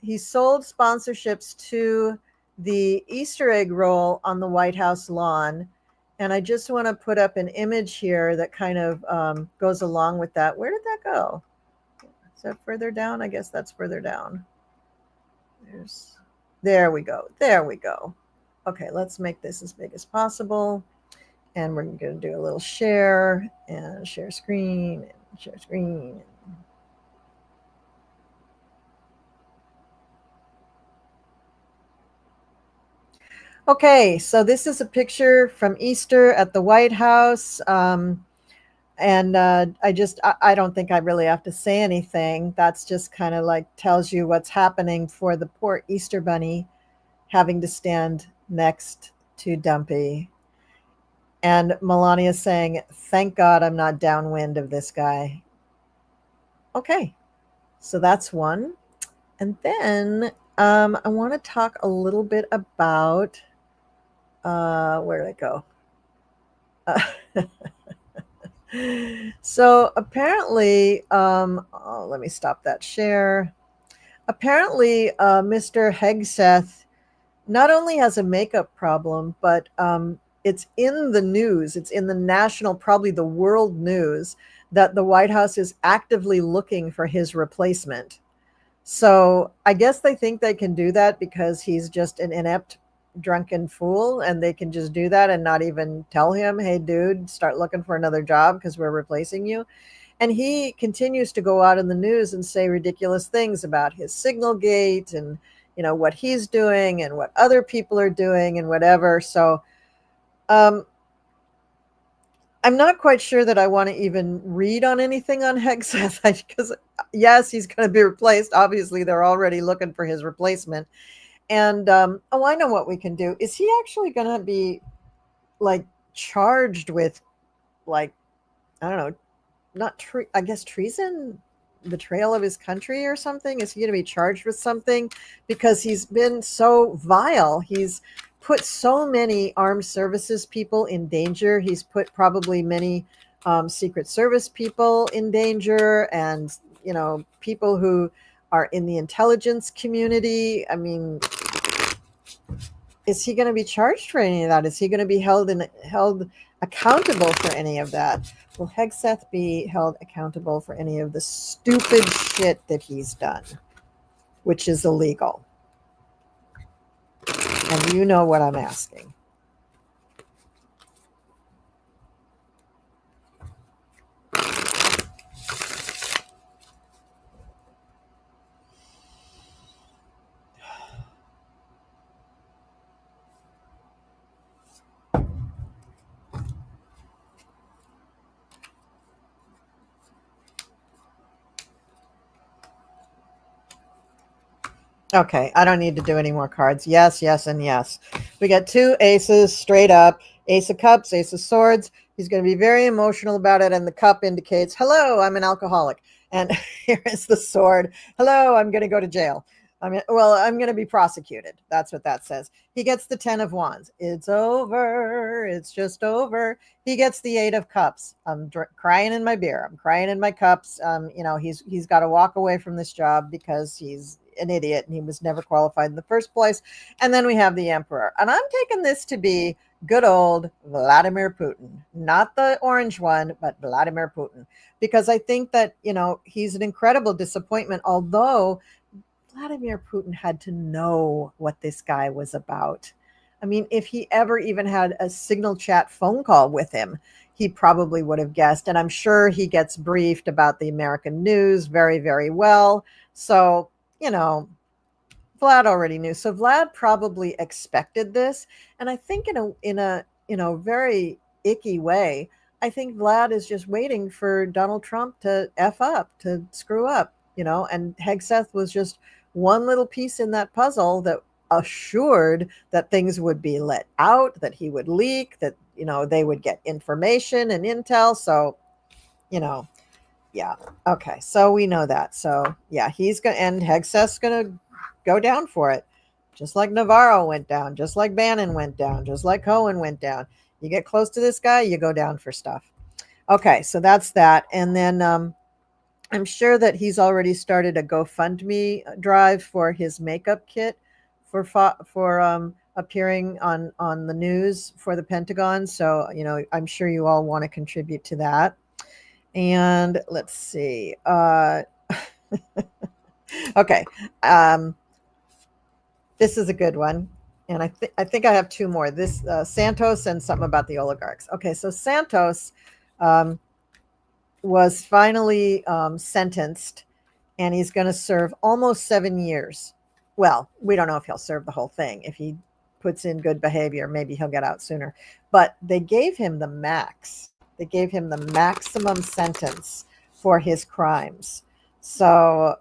He sold sponsorships to the Easter egg roll on the White House lawn. And I just want to put up an image here that kind of goes along with that. Where did that go? Is that further down? I guess that's further down. There we go. There we go. Okay, let's make this as big as possible. And we're going to do a little share and share screen and share screen. Okay, so this is a picture from Easter at the White House. And I don't think I really have to say anything. That's just kind of like tells you what's happening for the poor Easter bunny having to stand next to Dumpy. And Melania saying, thank God I'm not downwind of this guy. Okay, so that's one. And then I want to talk a little bit about, where did it go? So apparently, let me stop that share. Apparently, Mr. Hegseth not only has a makeup problem, but it's in the news. It's in the national, probably the world news, that the White House is actively looking for his replacement. So I guess they think they can do that because he's just an inept, drunken fool, and they can just do that and not even tell him, hey dude, start looking for another job because we're replacing you. And he continues to go out in the news and say ridiculous things about his signal gate and what he's doing and what other people are doing and whatever. So I'm not quite sure that I want to even read on anything on Hegseth, because yes, he's going to be replaced. Obviously they're already looking for his replacement. And I know what we can do. Is he actually going to be charged with I don't know, I guess treason, betrayal of his country or something? Is he going to be charged with something because he's been so vile? He's put so many armed services people in danger. He's put probably many Secret Service people in danger, and people who are in the intelligence community. I mean, is he going to be charged for any of that? Is he going to be held accountable for any of that? Will Hegseth be held accountable for any of the stupid shit that he's done, which is illegal? And you know what I'm asking. Okay, I don't need to do any more cards. Yes, yes, and yes. We got two aces straight up. Ace of Cups, Ace of Swords. He's going to be very emotional about it, and the cup indicates, hello, I'm an alcoholic. And here is the sword. Hello, I'm going to go to jail. I'm going to be prosecuted. That's what that says. He gets the 10 of Wands. It's over. It's just over. He gets the 8 of Cups. I'm crying in my beer. I'm crying in my cups. He's got to walk away from this job because he's an idiot and he was never qualified in the first place. And then we have the Emperor. And I'm taking this to be good old Vladimir Putin, not the orange one, but Vladimir Putin, because I think that, he's an incredible disappointment, although Vladimir Putin had to know what this guy was about. I mean, if he ever even had a signal chat phone call with him, he probably would have guessed. And I'm sure he gets briefed about the American news very, very well. So, Vlad already knew. So Vlad probably expected this. And I think in a very icky way, I think Vlad is just waiting for Donald Trump to F up, to screw up, and Hegseth was just one little piece in that puzzle that assured that things would be let out, that he would leak, that, they would get information and intel. So, yeah. Okay. So we know that. So yeah, and Hegseth's going to go down for it. Just like Navarro went down, just like Bannon went down, just like Cohen went down. You get close to this guy, you go down for stuff. Okay. So that's that. And then, I'm sure that he's already started a GoFundMe drive for his makeup kit for appearing on the news for the Pentagon. So, I'm sure you all want to contribute to that. And let's see. Okay. This is a good one. And I think I have two more. This Santos and something about the oligarchs. Okay. So Santos was finally sentenced, and he's going to serve almost 7 years. Well, we don't know if he'll serve the whole thing. If he puts in good behavior, maybe he'll get out sooner. But they gave him the max. They gave him the maximum sentence for his crimes. So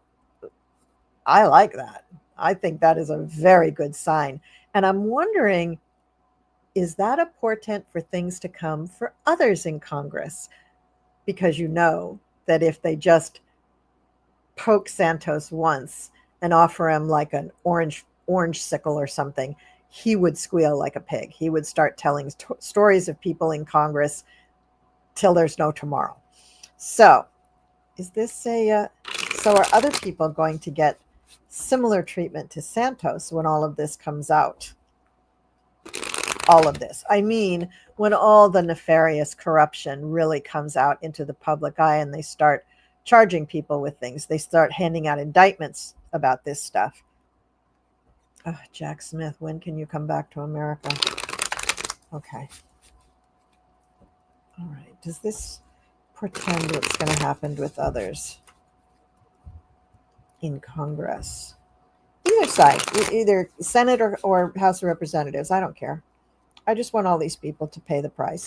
I like that. I think that is a very good sign. And I'm wondering, is that a portent for things to come for others in Congress? Because that if they just poke Santos once and offer him like an orange sickle or something, he would squeal like a pig. He would start telling stories of people in Congress till there's no tomorrow. So is this so are other people going to get similar treatment to Santos when all of this comes out? All of this. I mean, when all the nefarious corruption really comes out into the public eye and they start charging people with things, they start handing out indictments about this stuff. Oh, Jack Smith, when can you come back to America? Okay. All right. Does this portend what's going to happen with others in Congress? Either side, either Senate or House of Representatives. I don't care. I just want all these people to pay the price.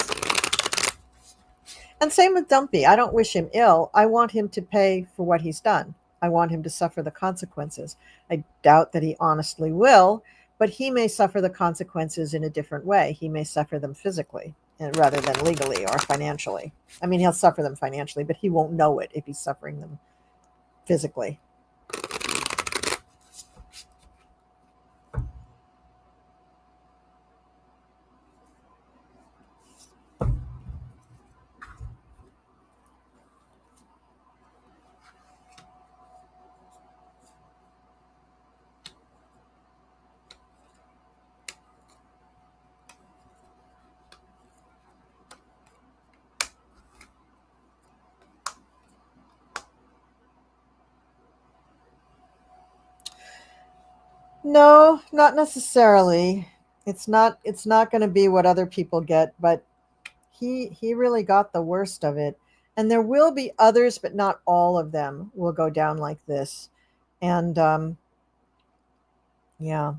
And same with Dumpy. I don't wish him ill. I want him to pay for what he's done. I want him to suffer the consequences. I doubt that he honestly will, but he may suffer the consequences in a different way. He may suffer them physically rather than legally or financially. I mean, he'll suffer them financially, but he won't know it if he's suffering them physically. No, not necessarily. It's not going to be what other people get, but he really got the worst of it. And there will be others, but not all of them will go down like this. And yeah,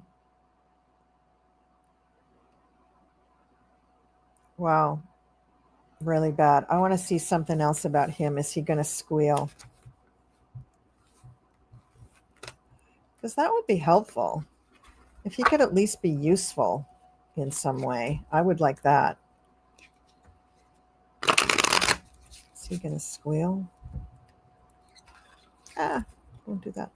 wow, really bad. I want to see something else about him. Is he going to squeal? Because that would be helpful. If he could at least be useful in some way, I would like that. Is he going to squeal? Ah, don't do that.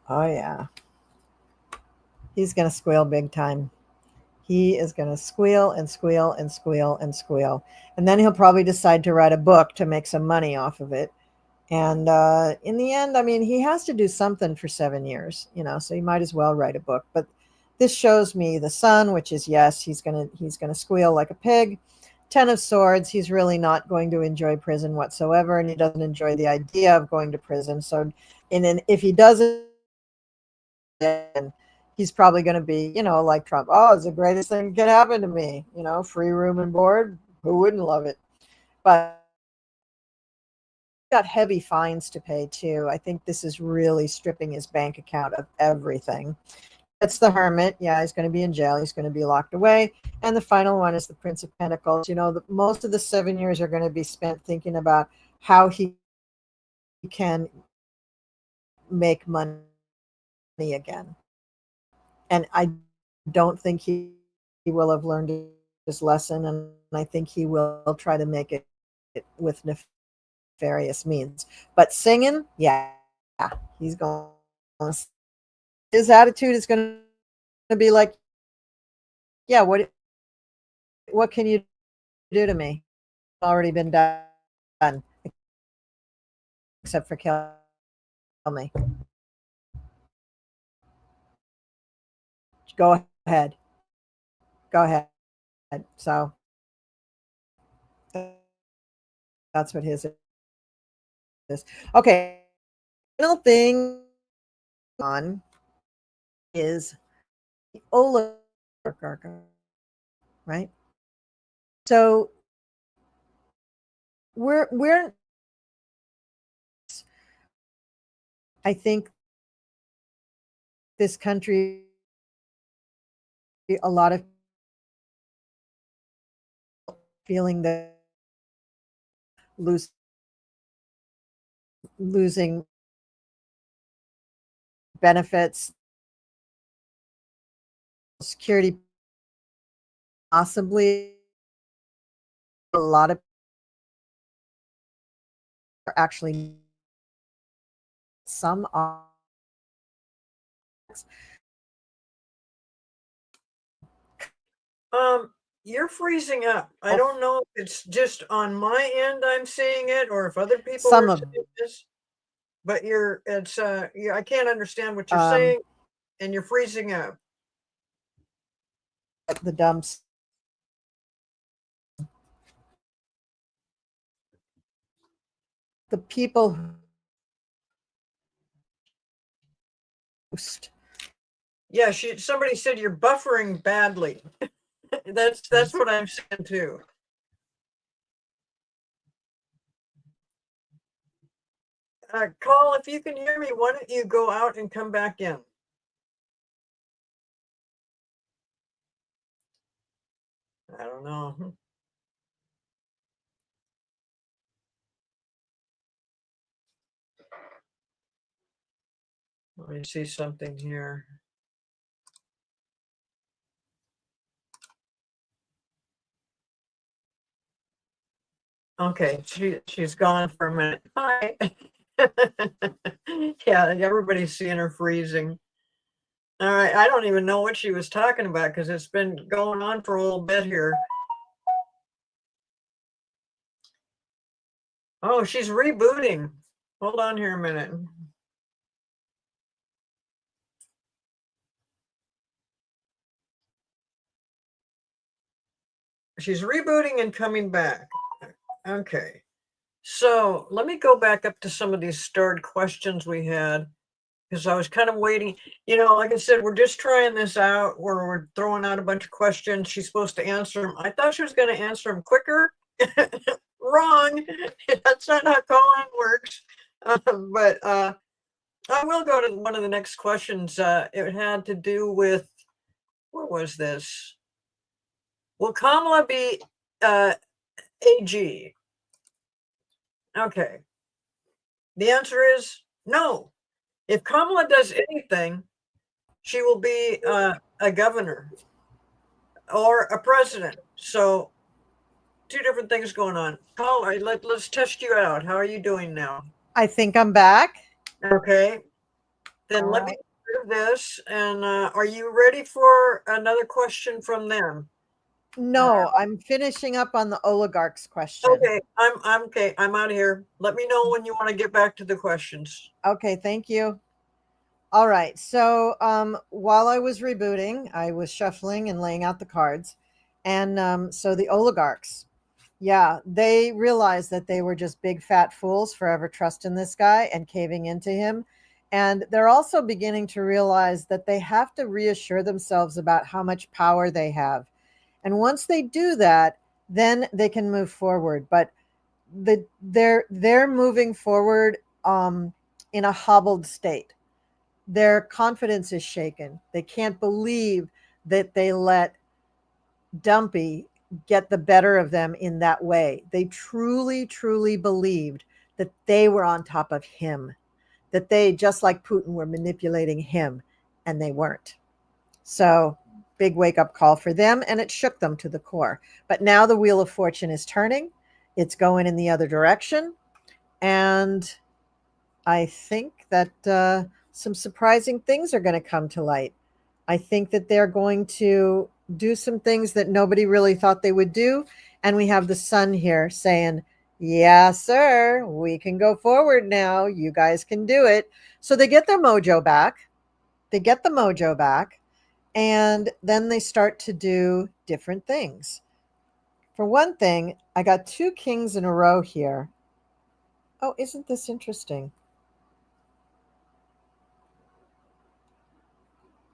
Oh, yeah. He's going to squeal big time. He is going to squeal and squeal and squeal and squeal. And then he'll probably decide to write a book to make some money off of it. And in the end, I mean, he has to do something for 7 years, so he might as well write a book. But this shows me the sun, which is yes, he's gonna squeal like a pig. 10 of Swords, he's really not going to enjoy prison whatsoever, and he doesn't enjoy the idea of going to prison. So, if he doesn't, he's probably going to be, like Trump. Oh, it's the greatest thing that could happen to me. Free room and board. Who wouldn't love it? But got heavy fines to pay too. I think this is really stripping his bank account of everything. It's the Hermit. Yeah, he's going to be in jail. He's going to be locked away. And the final one is the Prince of Pentacles. Most of the 7 years are going to be spent thinking about how he can make money again. And I don't think he will have learned his lesson. And I think he will try to make it with nefarious means. But singing, yeah, he's going. His attitude is going to be like, yeah, what can you do to me? It's already been done, except for kill me. Go ahead, go ahead. So that's what his is. Okay, final thing on is the oligarch, right? So we're I think this country, a lot of feeling that losing benefits, security, possibly a lot of are actually some are. You're freezing up. I don't know if it's just on my end I'm seeing it or if other people Some are of seeing this, but I can't understand what you're um, saying and you're freezing up. the dumps, the people host. Yeah, somebody said you're buffering badly. That's what I'm saying too. Call, if you can hear me, why don't you go out and come back in? I don't know. Let me see something here. Okay, she's gone for a minute. Hi. Yeah, everybody's seeing her freezing. All right, I don't even know what she was talking about because it's been going on for a little bit here. Oh, she's rebooting. Hold on here a minute. She's rebooting and coming back. Okay. So let me go back up to some of these starred questions we had, because I was kind of waiting. Like I said, we're just trying this out where we're throwing out a bunch of questions. She's supposed to answer them. I thought she was going to answer them quicker. Wrong. That's not how calling works. But I will go to one of the next questions. It had to do with, what was this? Will Kamala be AG? Okay. The answer is no. If Kamala does anything, she will be a governor or a president. So, two different things going on. Caller, let's test you out. How are you doing now? I think I'm back. Okay. Then let me do this. And are you ready for another question from them? No, I'm finishing up on the oligarchs question. Okay, I'm okay. I'm out of here. Let me know when you want to get back to the questions. Okay, thank you. All right. So while I was rebooting, I was shuffling and laying out the cards. And so the oligarchs, yeah, they realized that they were just big fat fools forever trusting this guy and caving into him. And they're also beginning to realize that they have to reassure themselves about how much power they have. And once they do that, then they can move forward. But they're moving forward in a hobbled state. Their confidence is shaken. They can't believe that they let Dumpy get the better of them in that way. They truly, truly believed that they were on top of him, that they, just like Putin, were manipulating him, and they weren't. So, big wake up call for them, and it shook them to the core. But now the wheel of fortune is turning, it's going in the other direction. And I think that some surprising things are going to come to light. I think that they're going to do some things that nobody really thought they would do. And we have the sun here saying, yeah, sir, we can go forward now. You guys can do it. So they get their mojo back. They get the mojo back. And then they start to do different things. For one thing, I got two kings in a row here. Oh, isn't this interesting?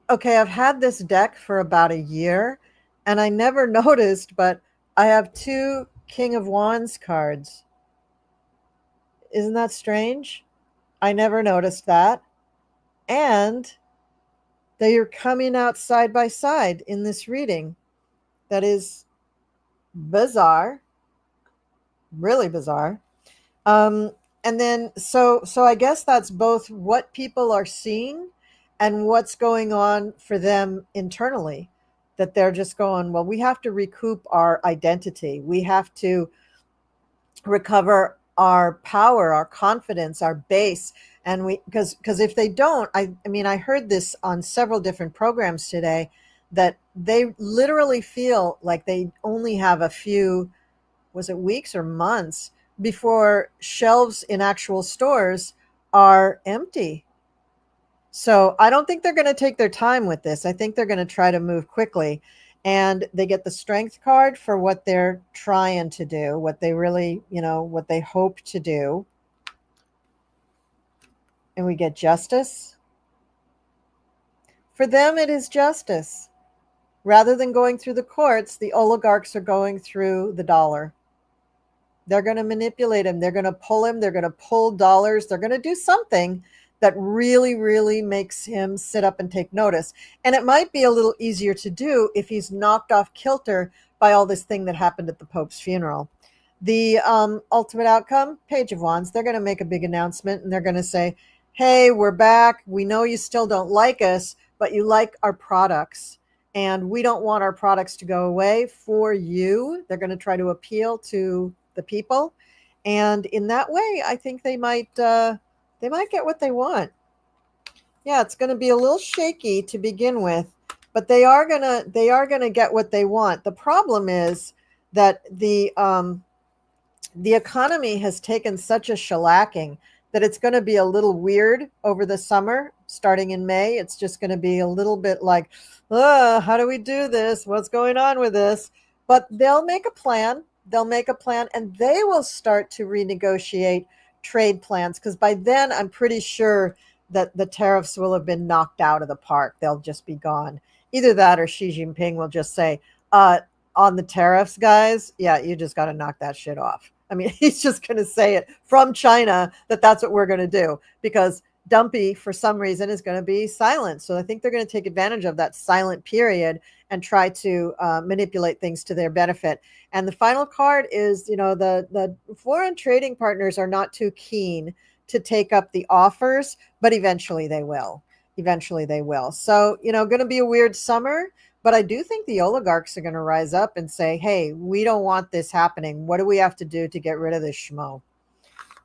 Okay, I've had this deck for about a year and I never noticed, but I have two King of Wands cards. Isn't that strange? I never noticed that. And they are coming out side by side in this reading. That is bizarre, really bizarre. Um, and then so I guess that's both what people are seeing and what's going on for them internally, that they're just going, well, we have to recoup our identity, we have to recover our power, our confidence, our base. And we, because if they don't, I mean, I heard this on several different programs today, that they literally feel like they only have a few, was it weeks or months, before shelves in actual stores are empty. So I don't think they're going to take their time with this. I think they're going to try to move quickly. And they get the strength card for what they're trying to do, what they really, what they hope to do. And we get justice. For them, it is justice. Rather than going through the courts, the oligarchs are going through the dollar. They're going to manipulate him. They're going to pull him. They're going to pull dollars. They're going to do something that really, really makes him sit up and take notice. And it might be a little easier to do if he's knocked off kilter by all this thing that happened at the Pope's funeral. The ultimate outcome, Page of Wands, they're going to make a big announcement and they're going to say, hey, we're back. We know you still don't like us, but you like our products. And we don't want our products to go away for you. They're going to try to appeal to the people. And in that way, I think they might get what they want. Yeah, it's going to be a little shaky to begin with, but they are going to get what they want. The problem is that the economy has taken such a shellacking that it's going to be a little weird over the summer. Starting in May, it's just going to be a little bit like, how do we do this? What's going on with this? But they'll make a plan. They'll make a plan, and they will start to renegotiate trade plans, because by then I'm pretty sure that the tariffs will have been knocked out of the park. They'll just be gone. Either that or Xi Jinping will just say, on the tariffs, guys, yeah, you just got to knock that shit off. I mean, he's just going to say it from China that that's what we're going to do, because Dumpy, for some reason, is going to be silent. So I think they're going to take advantage of that silent period and try to manipulate things to their benefit. And the final card is, the foreign trading partners are not too keen to take up the offers, but eventually they will. Eventually they will. So, going to be a weird summer. But I do think the oligarchs are going to rise up and say, hey, we don't want this happening. What do we have to do to get rid of this schmo?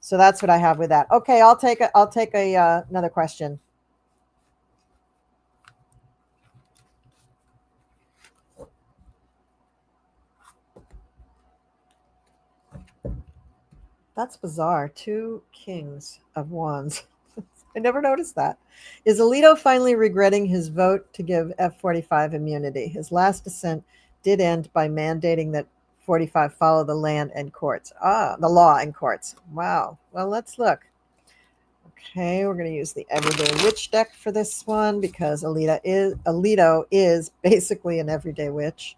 So that's what I have with that. Okay, I'll take another question. That's bizarre. 2 kings of wands. I never noticed that. Is Alito finally regretting his vote to give F-45 immunity? His last dissent did end by mandating that 45 follow the land and courts. The law and courts. Wow. Well, let's look. Okay, we're going to use the Everyday Witch deck for this one, because Alito is basically an everyday witch.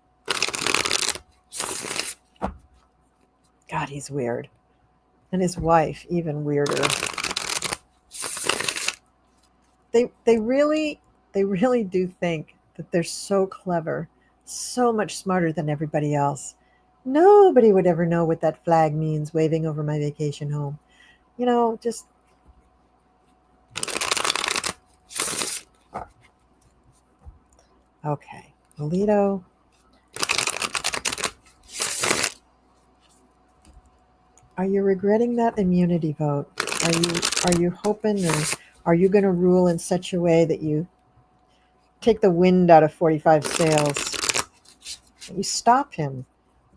God, he's weird. And his wife, even weirder. They really do think that they're so clever, so much smarter than everybody else. Nobody would ever know what that flag means waving over my vacation home. Just okay. Alito. Are you regretting that immunity vote? Are you hoping, or are you going to rule in such a way that you take the wind out of 45 sails? You stop him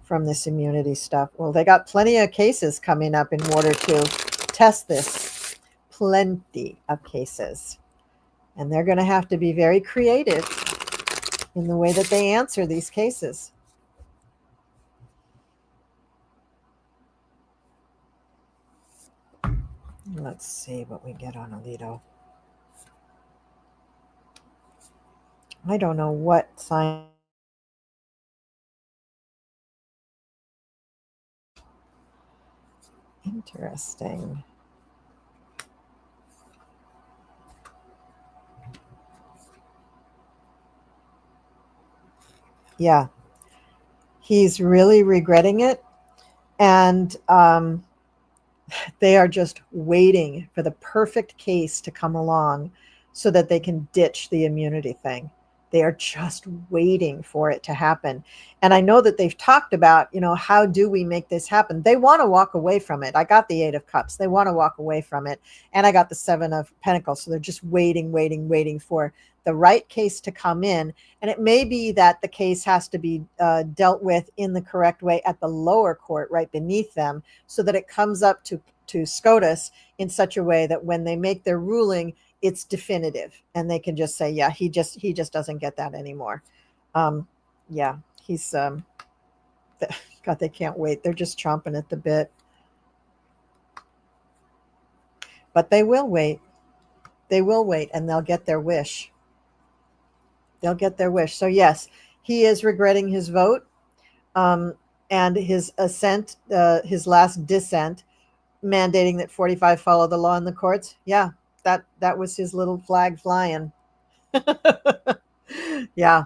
from this immunity stuff. Well, they got plenty of cases coming up in order to test this. Plenty of cases. And they're going to have to be very creative in the way that they answer these cases. Let's see what we get on Alito. I don't know what sign. Interesting. Yeah. He's really regretting it. And they are just waiting for the perfect case to come along so that they can ditch the immunity thing. They are just waiting for it to happen. And I know that they've talked about, how do we make this happen? They want to walk away from it. I got the 8 of Cups. They want to walk away from it. And I got the 7 of Pentacles. So they're just waiting for the right case to come in. And it may be that the case has to be dealt with in the correct way at the lower court, right beneath them, so that it comes up to SCOTUS in such a way that when they make their ruling, it's definitive, and they can just say, yeah, he just doesn't get that anymore. Yeah, he's God, they can't wait. They're just chomping at the bit. But they will wait. They will wait, and they'll get their wish. They'll get their wish. So yes, he is regretting his vote, and his assent, his last dissent, mandating that 45 follow the law in the courts. Yeah, that was his little flag flying. Yeah,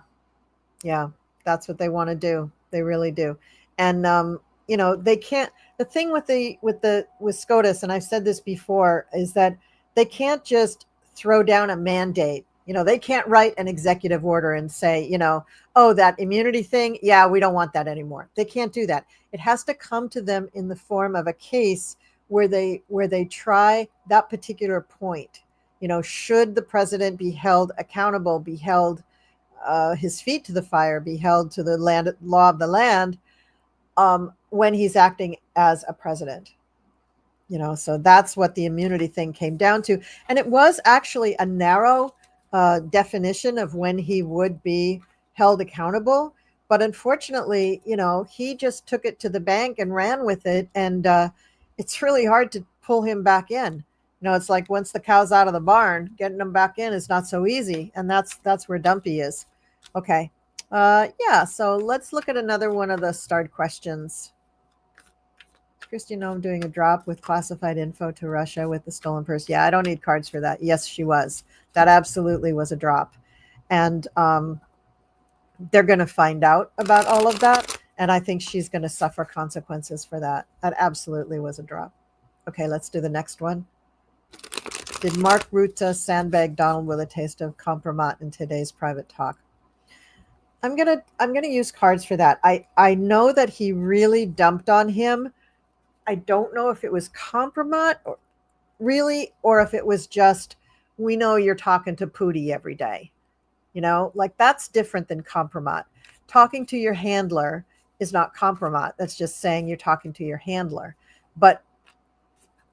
that's what they want to do. They really do. And they can't. The thing with SCOTUS, and I've said this before, is that they can't just throw down a mandate. They can't write an executive order and say, oh, that immunity thing, yeah, we don't want that anymore. They can't do that. It has to come to them in the form of a case where they try that particular point. Should the president be held accountable, be held his feet to the fire, be held to the law of the land when he's acting as a president? So that's what the immunity thing came down to. And it was actually a narrow definition of when he would be held accountable. But unfortunately, he just took it to the bank and ran with it. And it's really hard to pull him back in. It's like once the cow's out of the barn, getting them back in is not so easy. And that's where Dumpy is. Okay. Yeah. So let's look at another one of the starred questions. Christy, I'm doing a drop with classified info to Russia with the stolen purse. Yeah, I don't need cards for that. Yes, she was. That absolutely was a drop. And they're going to find out about all of that. And I think she's going to suffer consequences for that. That absolutely was a drop. Okay, let's do the next one. Did Mark Rutte sandbag Donald with a taste of compromat in today's private talk? I'm gonna use cards for that. I know that he really dumped on him. I don't know if it was compromat or really, or if it was just, we know you're talking to Pootie every day. Like that's different than compromat. Talking to your handler is not compromat. That's just saying you're talking to your handler. But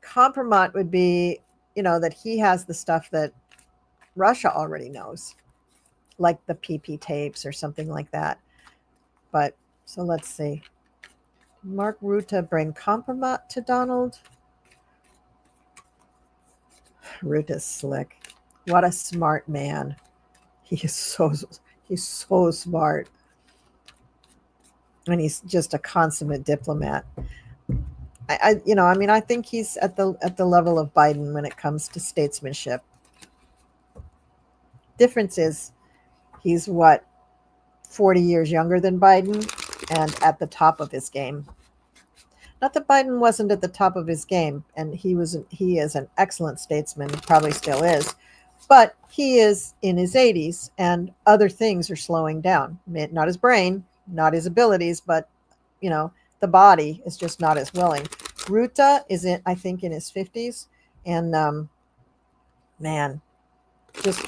compromat would be, that he has the stuff that Russia already knows, like the PP tapes or something like that. But so let's see. Mark Rutte bring compromat to Donald. Rutte's slick. What a smart man. He's so smart. And he's just a consummate diplomat. I think he's at the level of Biden when it comes to statesmanship. Difference is he's 40 years younger than Biden and at the top of his game. Not that Biden wasn't at the top of his game, and he is an excellent statesman, probably still is, but he is in his 80s and other things are slowing down. Not his brain, not his abilities, but the body is just not as willing. Rutte is I think in his 50s, and man, just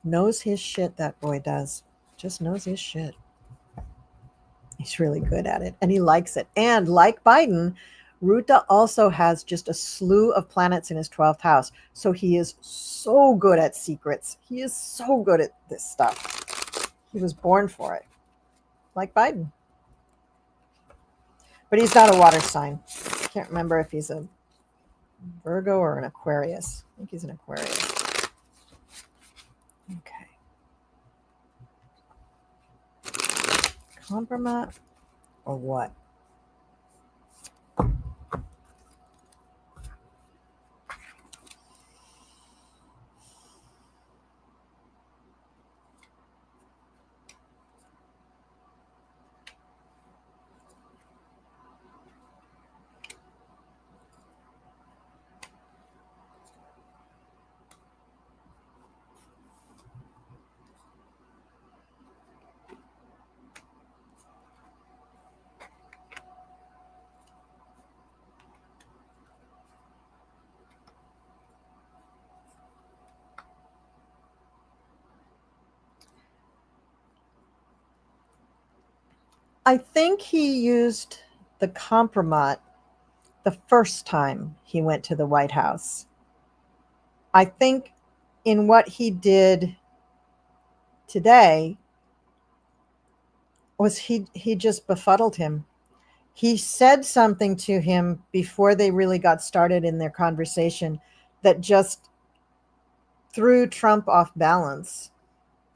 knows his shit. That boy does. Just knows his shit. He's really good at it, and he likes it. And like Biden, Rutte also has just a slew of planets in his 12th house. So he is so good at secrets. He is so good at this stuff. He was born for it, like Biden. But he's not a water sign. I can't remember if he's a Virgo or an Aquarius. I think he's an Aquarius. Okay. Compromat or what? I think he used the compromat the first time he went to the White House. I think in what he did today was he just befuddled him. He said something to him before they really got started in their conversation that just threw Trump off balance.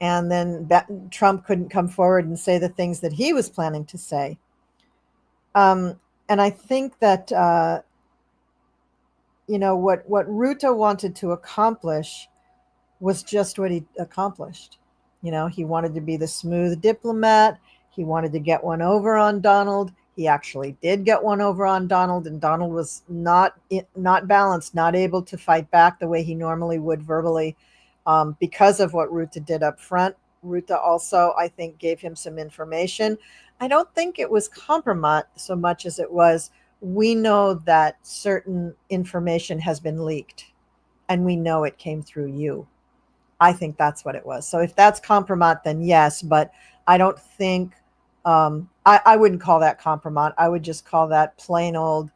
And then Trump couldn't come forward and say the things that he was planning to say. And I think that, what Rutte wanted to accomplish was just what he accomplished. He wanted to be the smooth diplomat. He wanted to get one over on Donald. He actually did get one over on Donald, and Donald was not balanced, not able to fight back the way he normally would verbally. Because of what Rutte did up front. Rutte also, I think, gave him some information. I don't think it was compromat so much as it was, we know that certain information has been leaked, and we know it came through you. I think that's what it was. So if that's compromat, then yes, but I don't think, I wouldn't call that compromat. I would just call that plain old,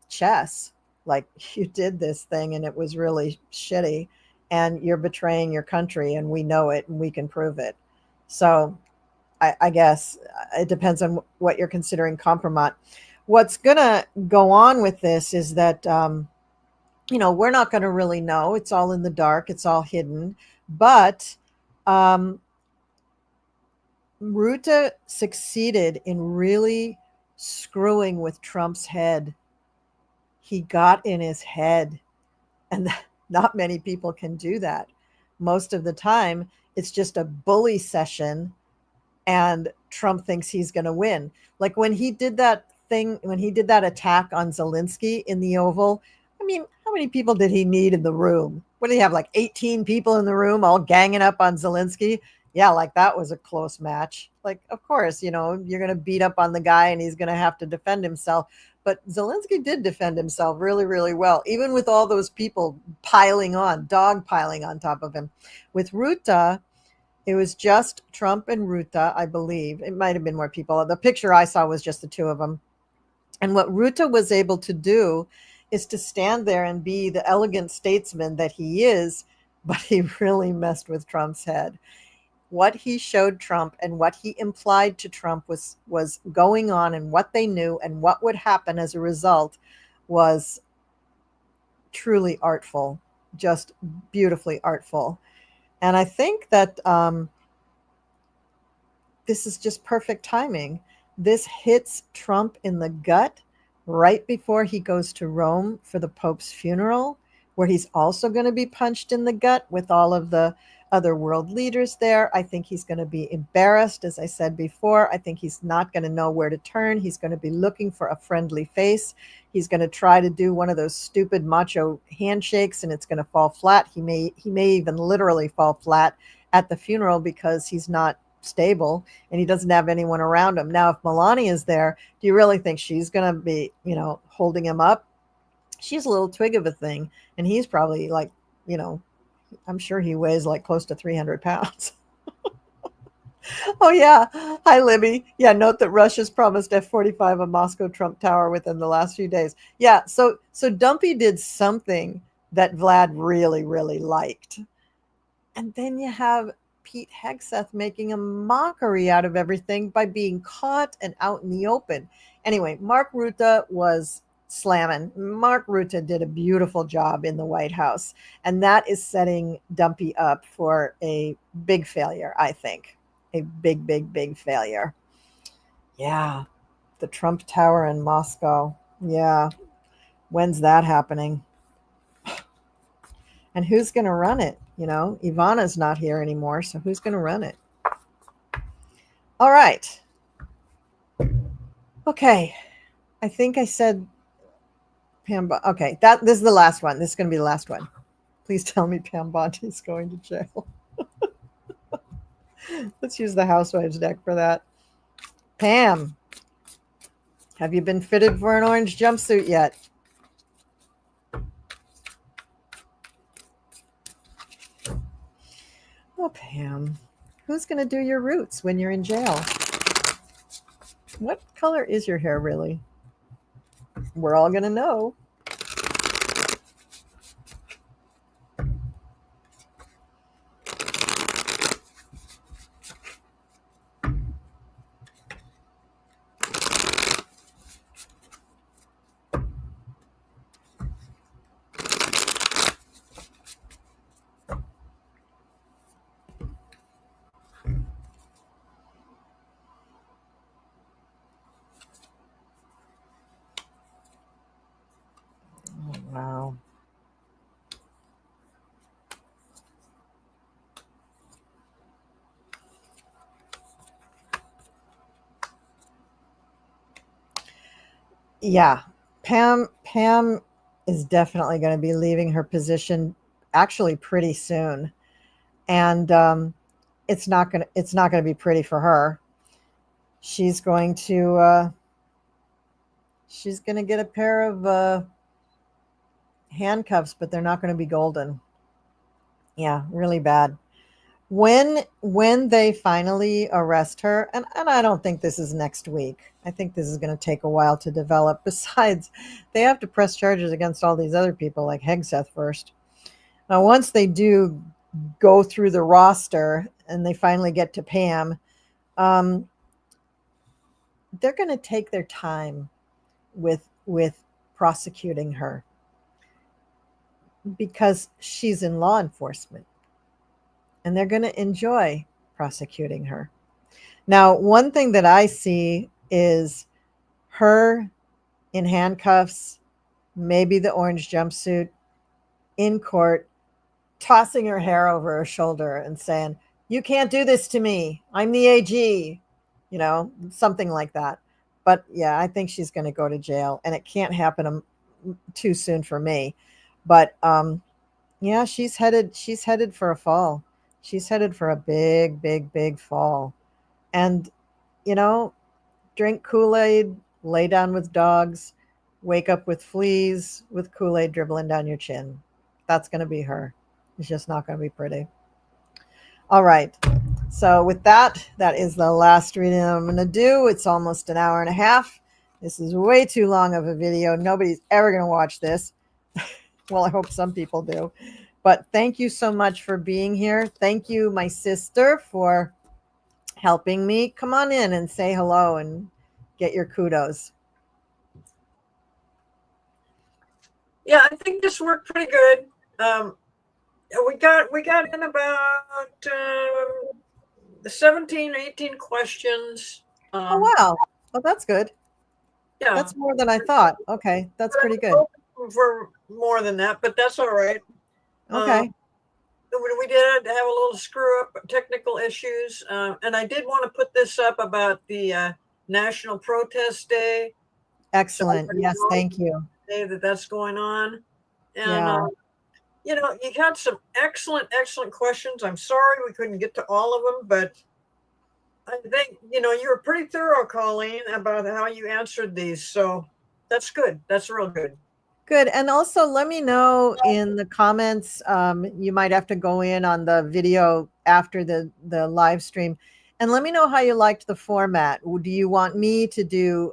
chess. Like, you did this thing and it was really shitty. And you're betraying your country, and we know it, and we can prove it. So I guess it depends on what you're considering compromise. What's going to go on with this is that, we're not going to really know. It's all in the dark. It's all hidden. But Rutte succeeded in really screwing with Trump's head. He got in his head, and not many people can do that. Most of the time, it's just a bully session, and Trump thinks he's going to win. Like when he did that attack on Zelensky in the Oval, I mean, how many people did he need in the room? What did he have, like 18 people in the room all ganging up on Zelensky? Yeah, like that was a close match. Like, of course, you're going to beat up on the guy and he's going to have to defend himself. But Zelensky did defend himself really, really well, even with all those people piling on top of him. With Rutte, it was just Trump and Rutte, I believe. It might have been more people. The picture I saw was just the two of them. And what Rutte was able to do is to stand there and be the elegant statesman that he is, but he really messed with Trump's head. What he showed Trump and what he implied to Trump was going on, and what they knew and what would happen as a result was truly artful, just beautifully artful. And I think that this is just perfect timing. This hits Trump in the gut right before he goes to Rome for the Pope's funeral, where he's also going to be punched in the gut with all of the other world leaders there. I think he's going to be embarrassed, as I said before. I think he's not going to know where to turn. He's going to be looking for a friendly face. He's going to try to do one of those stupid macho handshakes, and it's going to fall flat. He may even literally fall flat at the funeral because he's not stable and he doesn't have anyone around him. Now, if Melania is there, do you really think she's going to be, holding him up? She's a little twig of a thing, and he's probably like, I'm sure he weighs like close to 300 pounds. Oh, yeah. Hi, Libby. Yeah, note that Russia's promised F-45 on Moscow Trump Tower within the last few days. Yeah, so Dumpy did something that Vlad really, really liked. And then you have Pete Hegseth making a mockery out of everything by being caught and out in the open. Anyway, Mark Rutte was slamming. Mark Rutte did a beautiful job in the White House, and that is setting Dumpy up for a big failure, I think. A big, big, big failure. Yeah, the Trump Tower in Moscow. Yeah, when's that happening? And who's going to run it? Ivana's not here anymore, so who's going to run it? All right. Okay. I think I said Pam. Okay, this is the last one. This is going to be the last one. Please tell me Pam Bondi is going to jail. Let's use the Housewives deck for that. Pam, have you been fitted for an orange jumpsuit yet? Oh, Pam, who's going to do your roots when you're in jail? What color is your hair, really? We're all going to know. Wow. Yeah, Pam is definitely going to be leaving her position actually pretty soon, and it's not going to be pretty for her. She's going to get a pair of handcuffs, but they're not going to be golden. Yeah, really bad. When they finally arrest her, and I don't think this is next week. I think this is going to take a while to develop. Besides, they have to press charges against all these other people like Hegseth first. Now, once they do go through the roster and they finally get to Pam, they're going to take their time with prosecuting her because she's in law enforcement, and they're going to enjoy prosecuting her. Now, one thing that I see is her in handcuffs, maybe the orange jumpsuit, in court, tossing her hair over her shoulder and saying, "You can't do this to me. I'm the AG," something like that. But yeah, I think she's going to go to jail, and it can't happen too soon for me. But yeah, she's headed for a fall. She's headed for a big, big, big fall. And you know, drink Kool-Aid, lay down with dogs, wake up with fleas with Kool-Aid dribbling down your chin. That's going to be her. It's just not going to be pretty. All right. So with that is the last reading I'm going to do. It's almost an hour and a half. This is way too long of a video. Nobody's ever going to watch this. Well, I hope some people do. But thank you so much for being here. Thank you, my sister, for helping me. Come on in and say hello and get your kudos. Yeah, I think this worked pretty good. We got in about 17, 18 questions. Oh, wow. Well, that's good. Yeah. That's more than I thought. Okay. That's pretty good. For more than that, but that's all right. Okay. We did have a little screw up, technical issues. And I did want to put this up about the National Protest Day. Excellent. So yes, thank you. Day that's going on. And, you had some excellent questions. I'm sorry we couldn't get to all of them, but I think, you were pretty thorough, Colleen, about how you answered these. So that's good. That's real good. Good. And also let me know in the comments, you might have to go in on the video after the live stream, and let me know how you liked the format. Do you want me to do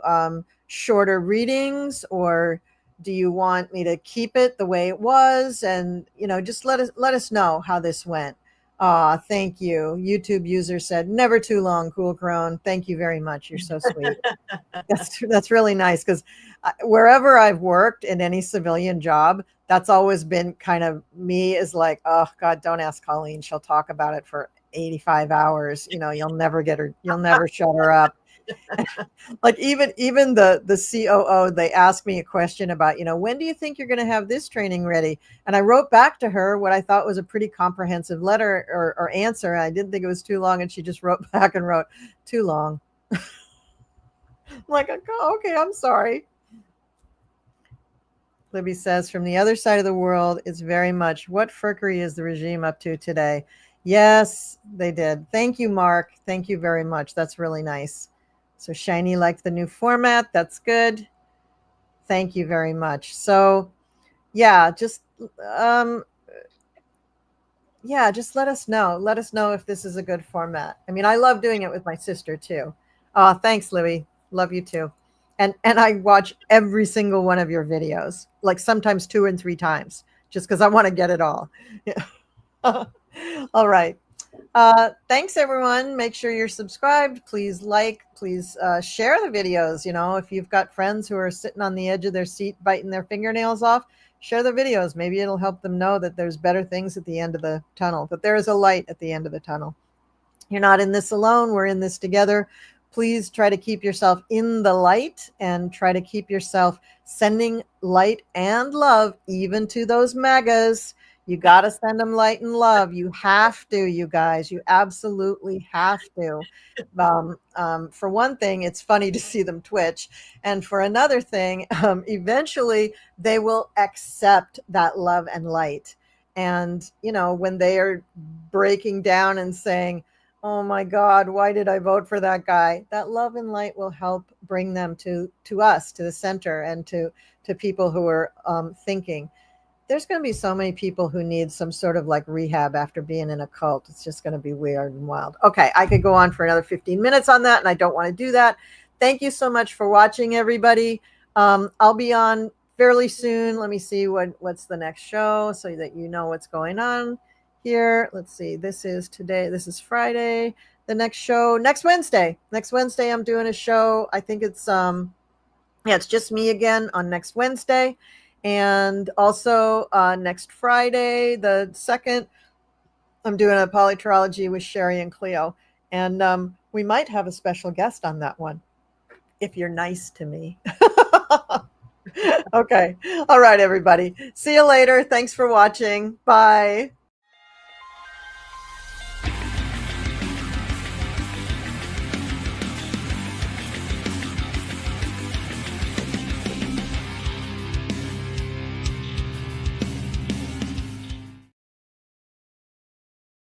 shorter readings, or do you want me to keep it the way it was? And, just let us know how this went. Thank you. YouTube user said, "Never too long, cool Crone." Thank you very much. You're so sweet. That's really nice, because wherever I've worked in any civilian job, that's always been kind of me, is like, oh God, don't ask Colleen. She'll talk about it for 85 hours. You'll never get her. You'll never shut her up. Like even the COO, they asked me a question about, when do you think you're going to have this training ready? And I wrote back to her what I thought was a pretty comprehensive letter or answer. I didn't think it was too long. And she just wrote back and wrote, "Too long." I'm like, okay, I'm sorry. Libby says, from the other side of the world, it's very much, what frickery is the regime up to today? Yes, they did. Thank you, Mark. Thank you very much. That's really nice. So Shiny liked the new format. That's good. Thank you very much. So yeah, just let us know. Let us know if this is a good format. I mean, I love doing it with my sister too. Thanks, Libby. Love you too. And I watch every single one of your videos, like sometimes 2 and 3 times, just because I want to get it all. All right. Thanks, everyone. Make sure you're subscribed. Please please share the videos. If you've got friends who are sitting on the edge of their seat, biting their fingernails off, share the videos. Maybe it'll help them know that there's better things at the end of the tunnel, that there is a light at the end of the tunnel. You're not in this alone. We're in this together. Please try to keep yourself in the light, and try to keep yourself sending light and love, even to those MAGAs. You got to send them light and love. You have to, you guys. You absolutely have to. For one thing, it's funny to see them twitch. And for another thing, eventually they will accept that love and light. And, when they are breaking down and saying, "Oh my God, why did I vote for that guy?" That love and light will help bring them to us, to the center, and to people who are thinking. There's going to be so many people who need some sort of like rehab after being in a cult. It's just going to be weird and wild. Okay, I could go on for another 15 minutes on that, and I don't want to do that. Thank you so much for watching, everybody. I'll be on fairly soon. Let me see what's the next show, so that you know what's going on here. Let's see. This is today. This is Friday. the next show next Wednesday. Next Wednesday, I'm doing a show. I think it's it's just me again on next Wednesday, and also next Friday, the 2nd, I'm doing a PoliTarology with Sherry and Cleo, and we might have a special guest on that one if you're nice to me. Okay. All right, everybody. See you later. Thanks for watching. Bye.